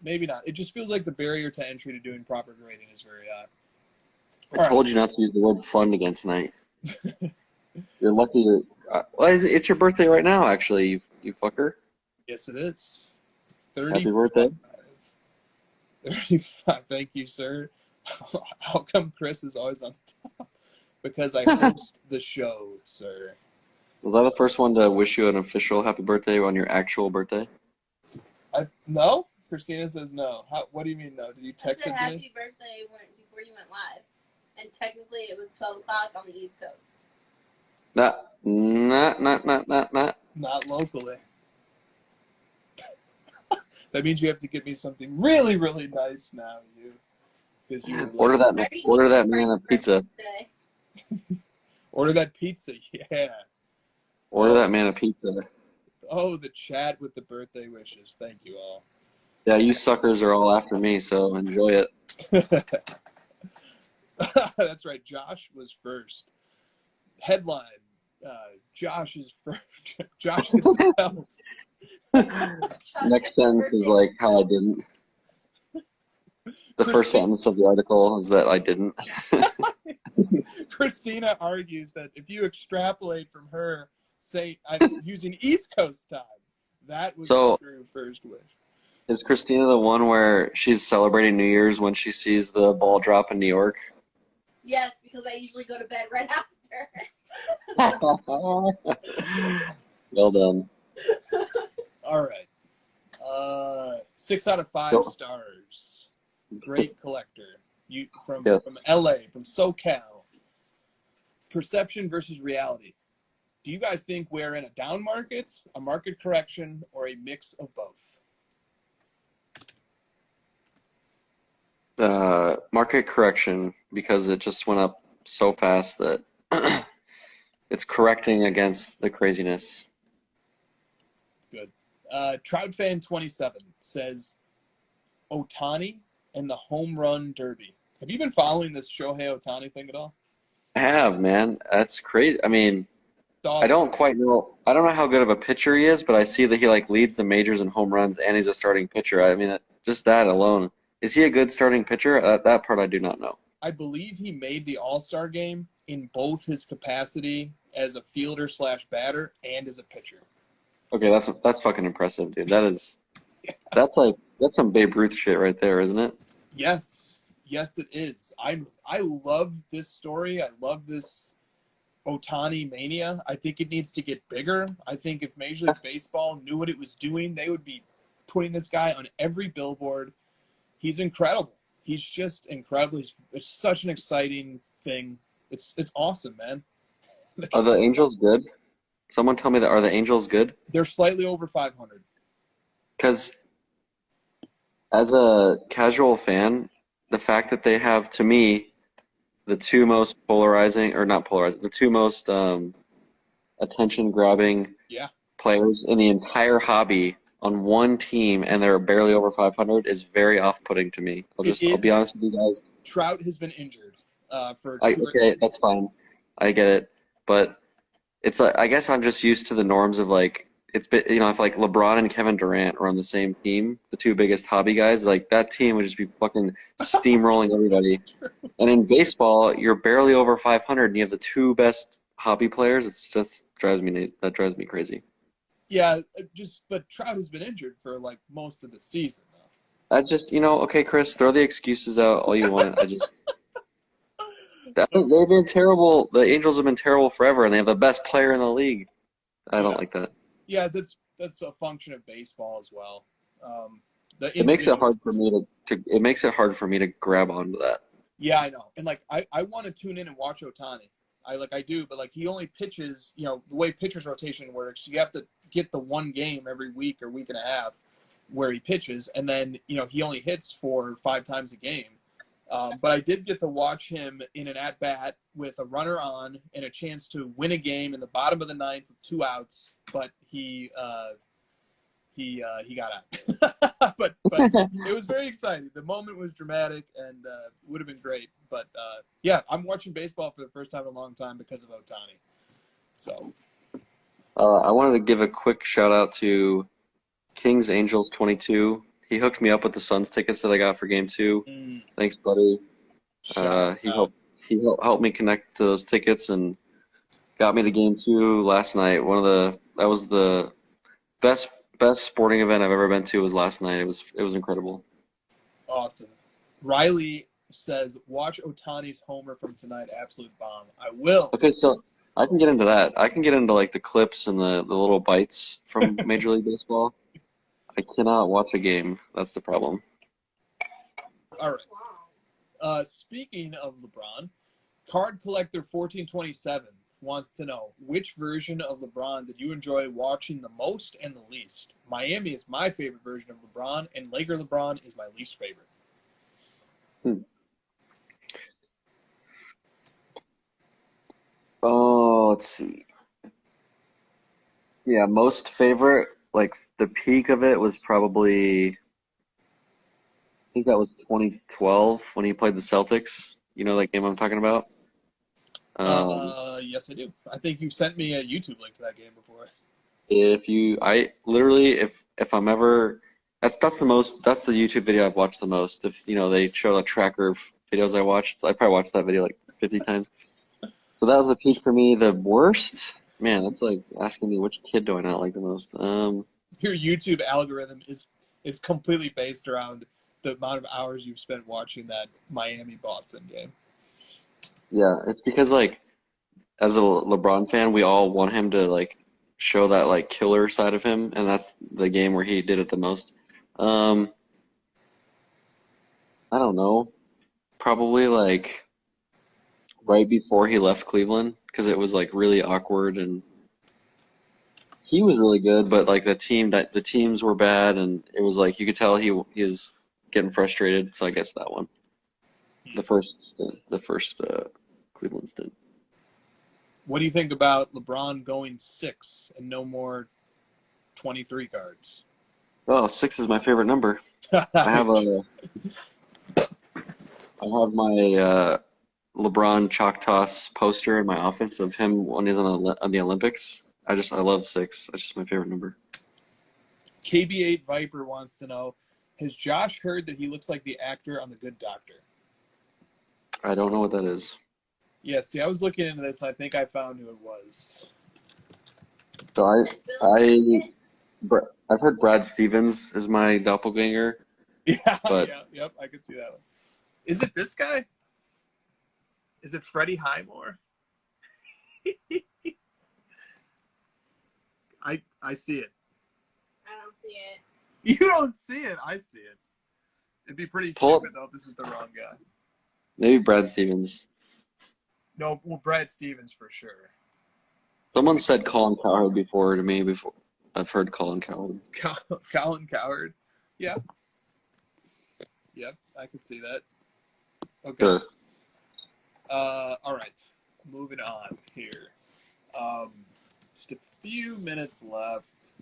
Maybe not. It just feels like the barrier to entry to doing proper grading is very high. I told you not to use the word fund again tonight. You're lucky to... well, it's your birthday right now, actually, you fucker. Yes, it is. Happy birthday. 35. Thank you, sir. How come Chris is always on top? Because I host the show, sir. Was I the first one to wish you an official happy birthday on your actual birthday? No? Christina says no. What do you mean no? Did you I text said it to me? happy birthday before you went live. And technically it was 12 o'clock on the East Coast. Not. Not locally. That means you have to get me something really, really nice now, because you were late. Order that man a pizza. Today. Order that pizza, yeah. Order that man a pizza. Oh, the chat with the birthday wishes. Thank you all. Yeah, you suckers are all after me, so enjoy it. That's right. Josh was first. Headline: Josh is first. Josh gets the belt. Next sentence is like how I didn't. The first sentence of the article is that I didn't. Christina argues that if you extrapolate from her, say, I'm using East Coast time, that was the true first wish. Is Christina the one where she's celebrating New Year's when she sees the ball drop in New York? Yes, because I usually go to bed right after. Well done. All right. 6 out of 5 stars. Great collector. You from LA, from SoCal. Perception versus reality. Do you guys think we're in a down market, a market correction, or a mix of both? Market correction, because it just went up so fast that it's correcting against the craziness. Good. Troutfan27 says Ohtani and the home run derby. Have you been following this Shohei Ohtani thing at all? I have, man. That's crazy. I mean, Awesome. I don't quite know. I don't know how good of a pitcher he is, but I see that he leads the majors in home runs, and he's a starting pitcher. I mean, just that alone. Is he a good starting pitcher? That part I do not know. I believe he made the All-Star game in both his capacity as a fielder / batter and as a pitcher. Okay, that's fucking impressive, dude. That's some Babe Ruth shit right there, isn't it? Yes, it is. I love this story. I love this Ohtani mania. I think it needs to get bigger. I think if Major League Baseball knew what it was doing, they would be putting this guy on every billboard. He's incredible. He's just incredible. It's such an exciting thing. It's awesome, man. Are the Angels good? Someone tell me that. Are the Angels good? They're slightly over 500. Because as a casual fan, the fact that they have, to me, the two most the two most attention-grabbing players in the entire hobby on one team, and they're barely over 500, is very off-putting to me. I'll be honest with you guys. Trout has been injured okay, that's fine. I get it, but it's I guess I'm just used to the norms of it's been, if LeBron and Kevin Durant were on the same team, the two biggest hobby guys, that team would just be fucking steamrolling everybody. And in baseball, you're barely over 500, and you have the two best hobby players. It's just drives me crazy. Yeah, but Trout has been injured for most of the season, though. I just, okay, Chris, throw the excuses out all you want. They've been terrible. The Angels have been terrible forever, and they have the best player in the league. I don't like that. Yeah, that's a function of baseball as well. It makes it hard for me to grab onto that. Yeah, I know, and I want to tune in and watch Ohtani. I do, but he only pitches. The way pitchers rotation works, you have to get the one game every week or week and a half where he pitches, and then he only hits 4 or 5 times a game. But I did get to watch him in an at-bat with a runner on and a chance to win a game in the bottom of the 9th with 2 outs, but he got out. but it was very exciting. The moment was dramatic and would have been great. But yeah, I'm watching baseball for the first time in a long time because of Ohtani. So I wanted to give a quick shout out to Kings Angels 22. He hooked me up with the Suns tickets that I got for Game 2. Thanks, buddy. He helped me connect to those tickets and got me to Game 2 last night. That was the best best sporting event I've ever been to was last night. It was incredible. Awesome. Riley says, watch Otani's homer from tonight. Absolute bomb. I will. Okay, so I can get into that. I can get into like the clips and the little bites from Major League Baseball. I cannot watch a game. That's the problem. All right. Speaking of LeBron, Card Collector 1427 wants to know, which version of LeBron did you enjoy watching the most and the least? Miami is my favorite version of LeBron, and Laker LeBron is my least favorite. Oh, let's see. Yeah, most favorite, like the peak of it was probably, I think that was 2012 when he played the Celtics. You know that game I'm talking about? Yes, I do. I think you sent me a YouTube link to that game before. I literally, if I'm ever, that's the YouTube video I've watched the most. If, they show a tracker of videos I watched, I probably watched that video like 50 times. So that was a peak for me. The worst, man, that's like asking me which kid do I not like the most. Your YouTube algorithm is completely based around the amount of hours you've spent watching that Miami-Boston game. Yeah, it's because like as a LeBron fan, we all want him to like show that like killer side of him, and that's the game where he did it the most. I don't know, probably like right before he left Cleveland, because it was like really awkward, and he was really good, but like the teams were bad, and it was like you could tell he was getting frustrated. So I guess that one, the first Cleveland stint. What do you think about LeBron going 6 and no more 23 cards? Oh, 6 is my favorite number. I have my LeBron Choctaws poster in my office of him when he's on the Olympics. I love 6. That's just my favorite number. KB8 Viper wants to know, has Josh heard that he looks like the actor on The Good Doctor? I don't know what that is. Yeah, see, I was looking into this, and I think I found who it was. So I've heard Brad Stevens is my doppelganger. Yeah, But yep, I could see that one. Is it this guy? Is it Freddie Highmore? I see it. I don't see it. You don't see it. I see it. It'd be pretty stupid, though, if this is the wrong guy. maybe Brad Stevens. No, well, Brad Stevens for sure. Someone said Colin Cowherd before to me. Before I've heard Colin Cowherd. Colin Cowherd. Yeah. Yep, I could see that. Okay. Sure. All right. Moving on here. Just a few minutes left.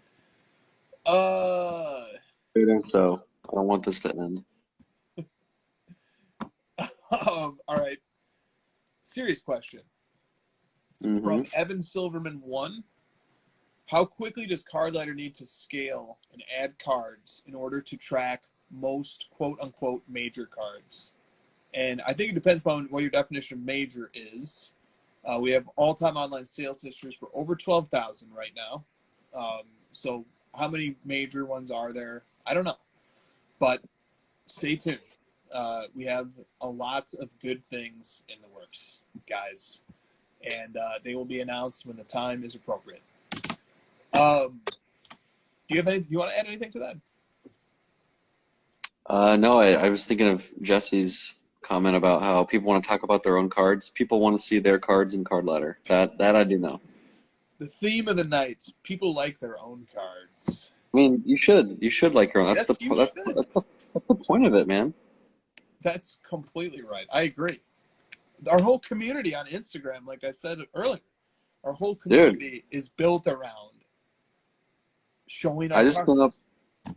So I don't want this to end. All right. Serious question. Mm-hmm. From Evan Silverman 1. How quickly does CardLighter need to scale and add cards in order to track most quote-unquote major cards? And I think it depends upon what your definition of major is. We have all-time online sales histories for over 12,000 right now. So how many major ones are there? I don't know. But stay tuned. We have a lot of good things in the works, guys. And they will be announced when the time is appropriate. Do you want to add anything to that? No, I was thinking of Jesse's comment about how people want to talk about their own cards. People want to see their cards in card ladder. That I do know. The theme of the night: people like their own cards. I mean, you should like your own. That's Yes, that's the point of it, man. That's completely right. I agree. Our whole community on Instagram, like I said earlier, our whole community is built around showing our cards.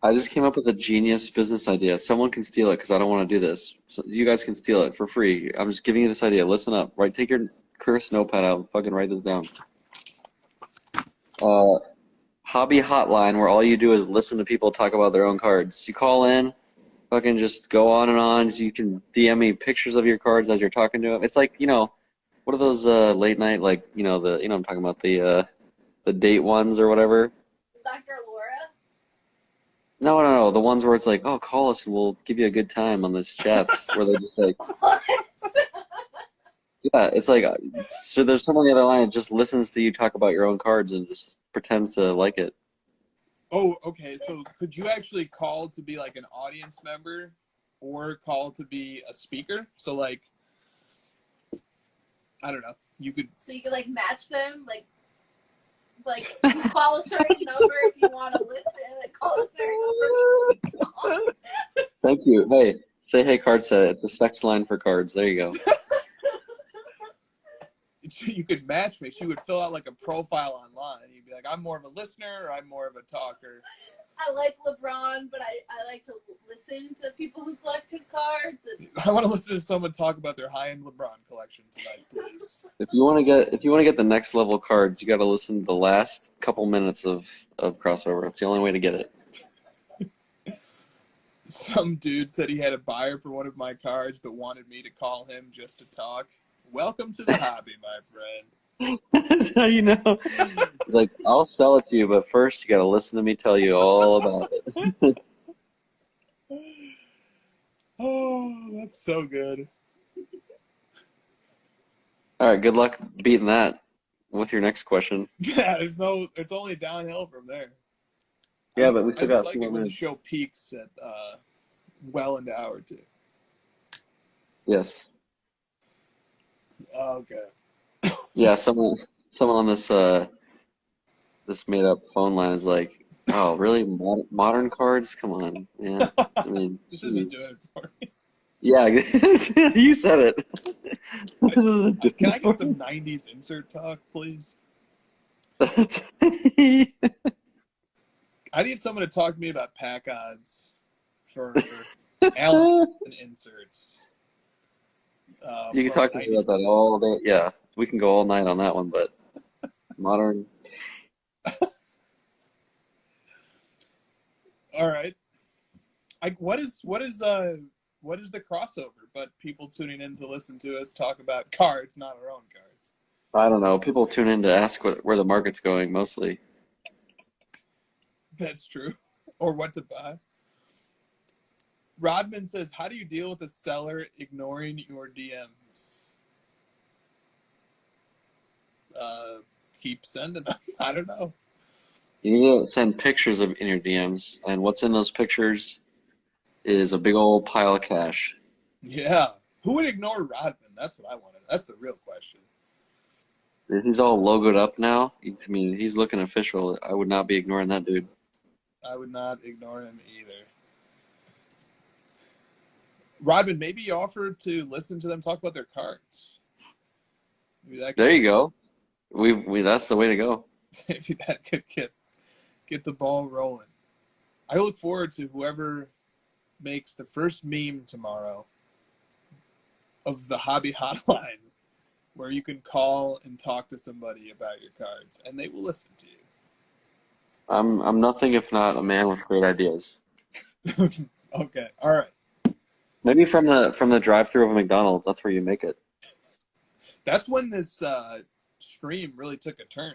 I just came up with a genius business idea. Someone can steal it because I don't want to do this. So you guys can steal it for free. I'm just giving you this idea. Listen up. Right, take your Chris notepad out and fucking write this down. Hobby hotline where all you do is listen to people talk about their own cards. You call in, fucking just go on and on. So you can DM me pictures of your cards as you're talking to them. It's like, what are those late night, like, I'm talking about the date ones or whatever. Dr. Laura? No. The ones where it's like, oh, call us and we'll give you a good time on this chats where they just like, What? yeah, it's like, so there's someone on the other line that just listens to you talk about your own cards and just pretends to like it. Oh, okay. So could you actually call to be like an audience member or call to be a speaker? So like, I don't know. You could. So you could like match them, like call a certain number if you want to listen, and call a certain number if you want to talk. Thank you. Hey, say hey, card set. It's a sex line for cards. There you go. You could match me. She would fill out like a profile online. You'd be like, I'm more of a listener or I'm more of a talker. I like Lebron, but I like to listen to people who collect his cards. And I want to listen to someone talk about their high-end LeBron collection tonight, please. If you want to get the next level cards, you got to listen to the last couple minutes of crossover. It's the only way to get it. Some dude said he had a buyer for one of my cards but wanted me to call him just to talk. Welcome to the hobby, my friend. That's how you know. Like, I'll sell it to you, but first you got to listen to me tell you all about it. Oh, that's so good. All right, good luck beating that with your next question. Yeah, it's only downhill from there. Yeah, but we still I got like two it more when the minutes. show peaks at well into hour 2. Yes. Okay. Yeah, someone on this this made up phone line is like, oh, really? Modern cards? Come on, man. I mean, This isn't doing it for me. yeah, you said it. This isn't doing Can I it get for some 90s insert talk, please? me. I need someone to talk to me about pack odds for Allen inserts. You can from talk to me 90s. about that all day. Yeah, we can go all night on that one, but modern. All right. What is the crossover? But people tuning in to listen to us talk about cards, not our own cards. I don't know. People tune in to ask where the market's going mostly. That's true. Or what to buy. Rodman says, "How do you deal with a seller ignoring your DMs?" Keep sending them. I don't know. You need to send pictures in your DMs, and what's in those pictures is a big old pile of cash. Yeah. Who would ignore Rodman? That's what I wanted. That's the real question. He's all logoed up now. I mean, he's looking official. I would not be ignoring that dude. I would not ignore him either. Rodman, maybe you offer to listen to them talk about their cards. Maybe that could, There you go. We that's the way to go. maybe that could get the ball rolling. I look forward to whoever makes the first meme tomorrow of the hobby hotline where you can call and talk to somebody about your cards and they will listen to I'm nothing if not a man with great ideas. you. Okay. All right. Maybe from the drive-through of a McDonald's. That's where you make it. That's when this stream really took a turn.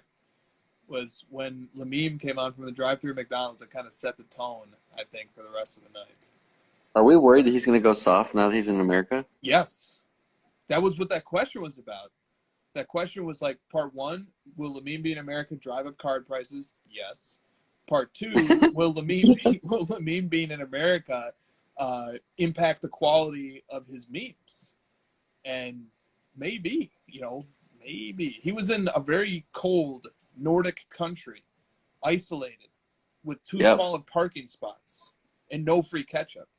Was when Lameme came on from the drive-through at McDonald's that kind of set the tone, I think, for the rest of the night. Are we worried that he's going to go soft now that he's in America? Yes. That was what that question was about. That question was like, part 1, will Lameme be in America drive up card prices? Yes. Part 2, will Lameme being in America impact the quality of his memes? And maybe, maybe. He was in a very cold Nordic country, isolated, with 2 small of parking spots and no free ketchup.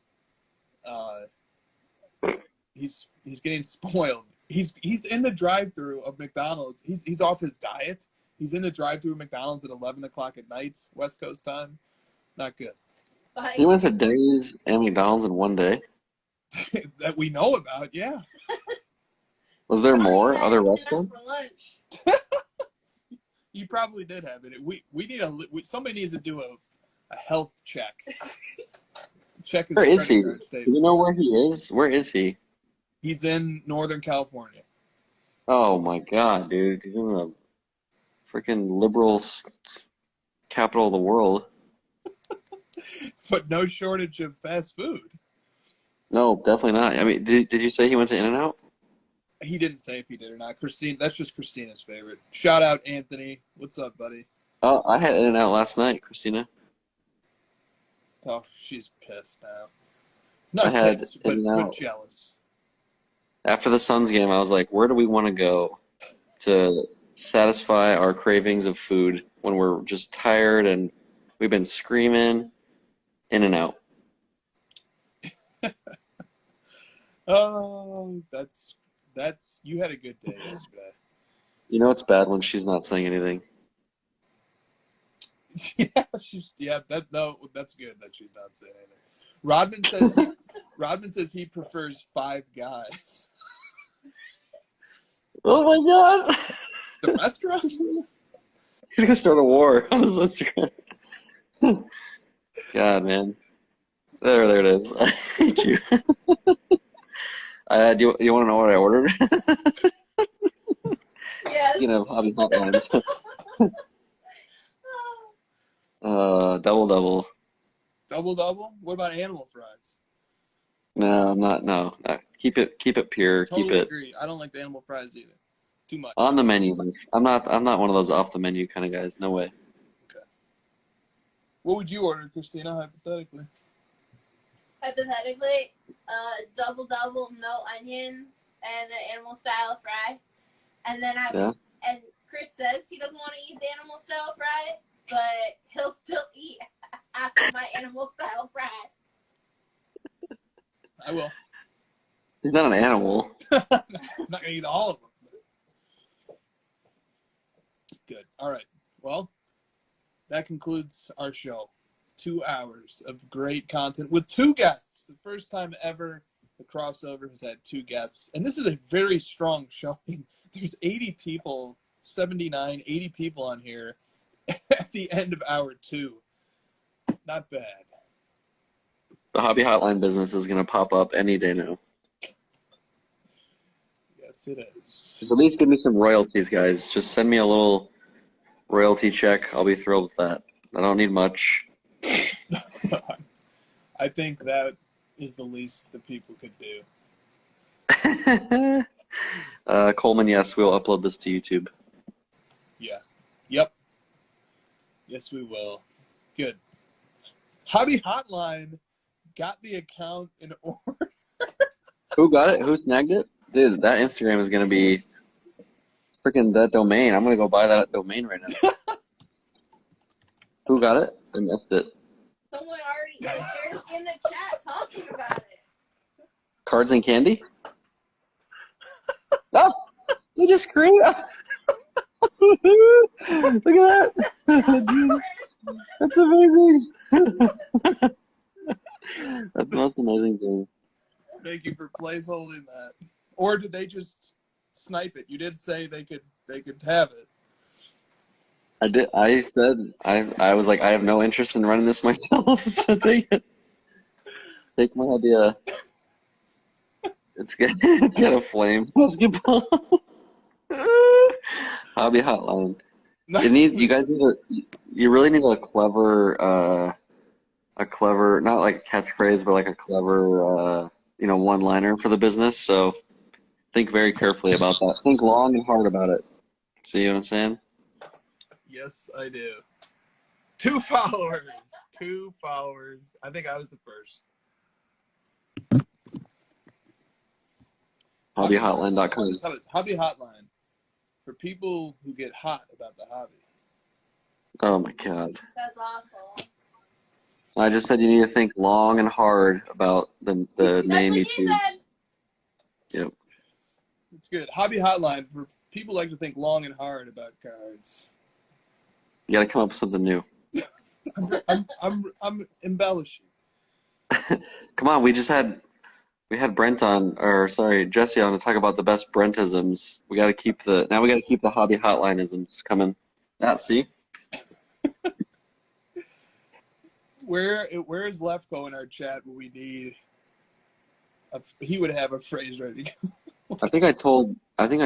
He's getting spoiled. He's in the drive-through of McDonald's. He's off his diet. He's in the drive-through of McDonald's at 11 o'clock at night, West Coast time. Not good. He went to Denny's and McDonald's in one day. That we know about, yeah. Was there more other For restaurants? lunch. You probably did have it. We need somebody needs to do a health check. Check his Where is he? credit card Do statement. you know where he is? Where is he? He's in Northern California. Oh my God, dude! He's in the freaking liberal capital of the world. but no shortage of fast food. No, definitely not. I mean, did you say he went to In-N-Out? He didn't say if he did or not. Christine, that's just Christina's favorite. Shout out Anthony. What's up, buddy? Oh, I had In-N-Out last night, Christina. Oh, she's pissed now. I Not had pissed, but In-N-Out. jealous. After the Suns game, I was like, where do we want to go to satisfy our cravings of food when we're just tired and we've been screaming? In-N-Out. Oh, that's you had a good day yesterday. You know it's bad when she's not saying anything. That's good that she's not saying anything. Rodman says he prefers Five Guys. Oh my God! The restaurant? He's gonna start a war on his Instagram. God, man. There it is. Thank you. Do you want to know what I ordered? Yes. You know, hobby hotline. Double. Double? What about animal fries? No, I'm not. No. Keep it pure. Totally Keep it agree. I don't like the animal fries either. Too much. on the menu. I'm not one of those off the menu kind of guys. No way. Okay. What would you order, Christina, hypothetically? Hypothetically, double, no onions, and an animal style fry. And then and Chris says he doesn't want to eat the animal style fry, but he'll still eat after my animal style fry. I will. He's not an animal. I'm not gonna eat all of them. Good. All right. Well, that concludes our show. 2 hours of great content with 2 guests. The first time ever the crossover has had 2 guests. And this is a very strong showing. There's 80 people, 79, 80 people on here at the end of hour 2. Not bad. The hobby hotline business is gonna pop up any day now. Yes, it is. At least give me some royalties, guys. Just send me a little royalty check. I'll be thrilled with that. I don't need much. I think that is the least the people could do. Coleman, yes, we'll upload this to YouTube. Yeah. Yep. Yes, we will. Good. Hobby Hotline got the account in order. Who got it? Who snagged it? Dude, that Instagram is gonna be freaking that domain. I'm gonna go buy that domain right now. Who got it? I missed it. Someone already they're in the chat talking about it. Cards and candy? Oh, you just screamed. Look at that. That's amazing. That's the most amazing thing. Thank you for placeholding that. Or did they just snipe it? You did say they could have it. I did. I said I was like I have no interest in running this myself. So take it. Take my idea. It's got a flame. Basketball. Hobby hotline. You guys need you really need a clever not like a catchphrase, but like a clever one-liner for the business. So think very carefully about that. Think long and hard about it. See what I'm saying? Yes, I do. 2 followers. 2 followers. I think I was the first. Hobbyhotline.com. Hobby Hotline. For people who get hot about the hobby. Oh my God. That's awful. I just said you need to think long and hard about the name you That's what she choose. said. Yep. It's good. Hobby Hotline. For people who like to think long and hard about cards. You got to come up with something new. I'm embellishing. Come on, we had Brent on, or sorry, Jesse on to talk about the best Brentisms. We got to keep the hobby hotline-isms coming. See? Where is Lefko in our chat when we need? He would have a phrase ready to go. I think I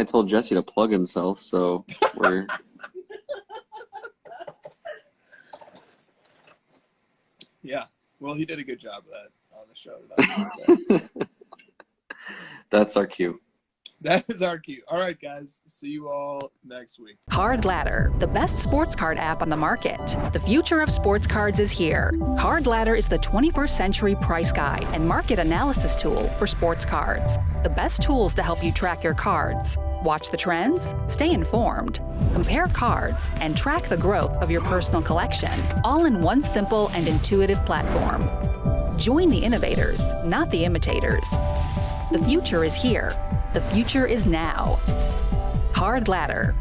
told Jesse to plug himself, so we're. Yeah. Well, he did a good job of that on the show tonight. That's our cue. That is our cue. All right, guys. See you all next week. Card Ladder, the best sports card app on the market. The future of sports cards is here. Card Ladder is the 21st century price guide and market analysis tool for sports cards. The best tools to help you track your cards. Watch the trends, stay informed, compare cards, and track the growth of your personal collection, all in one simple and intuitive platform. Join the innovators, not the imitators. The future is here. The future is now. Card Ladder.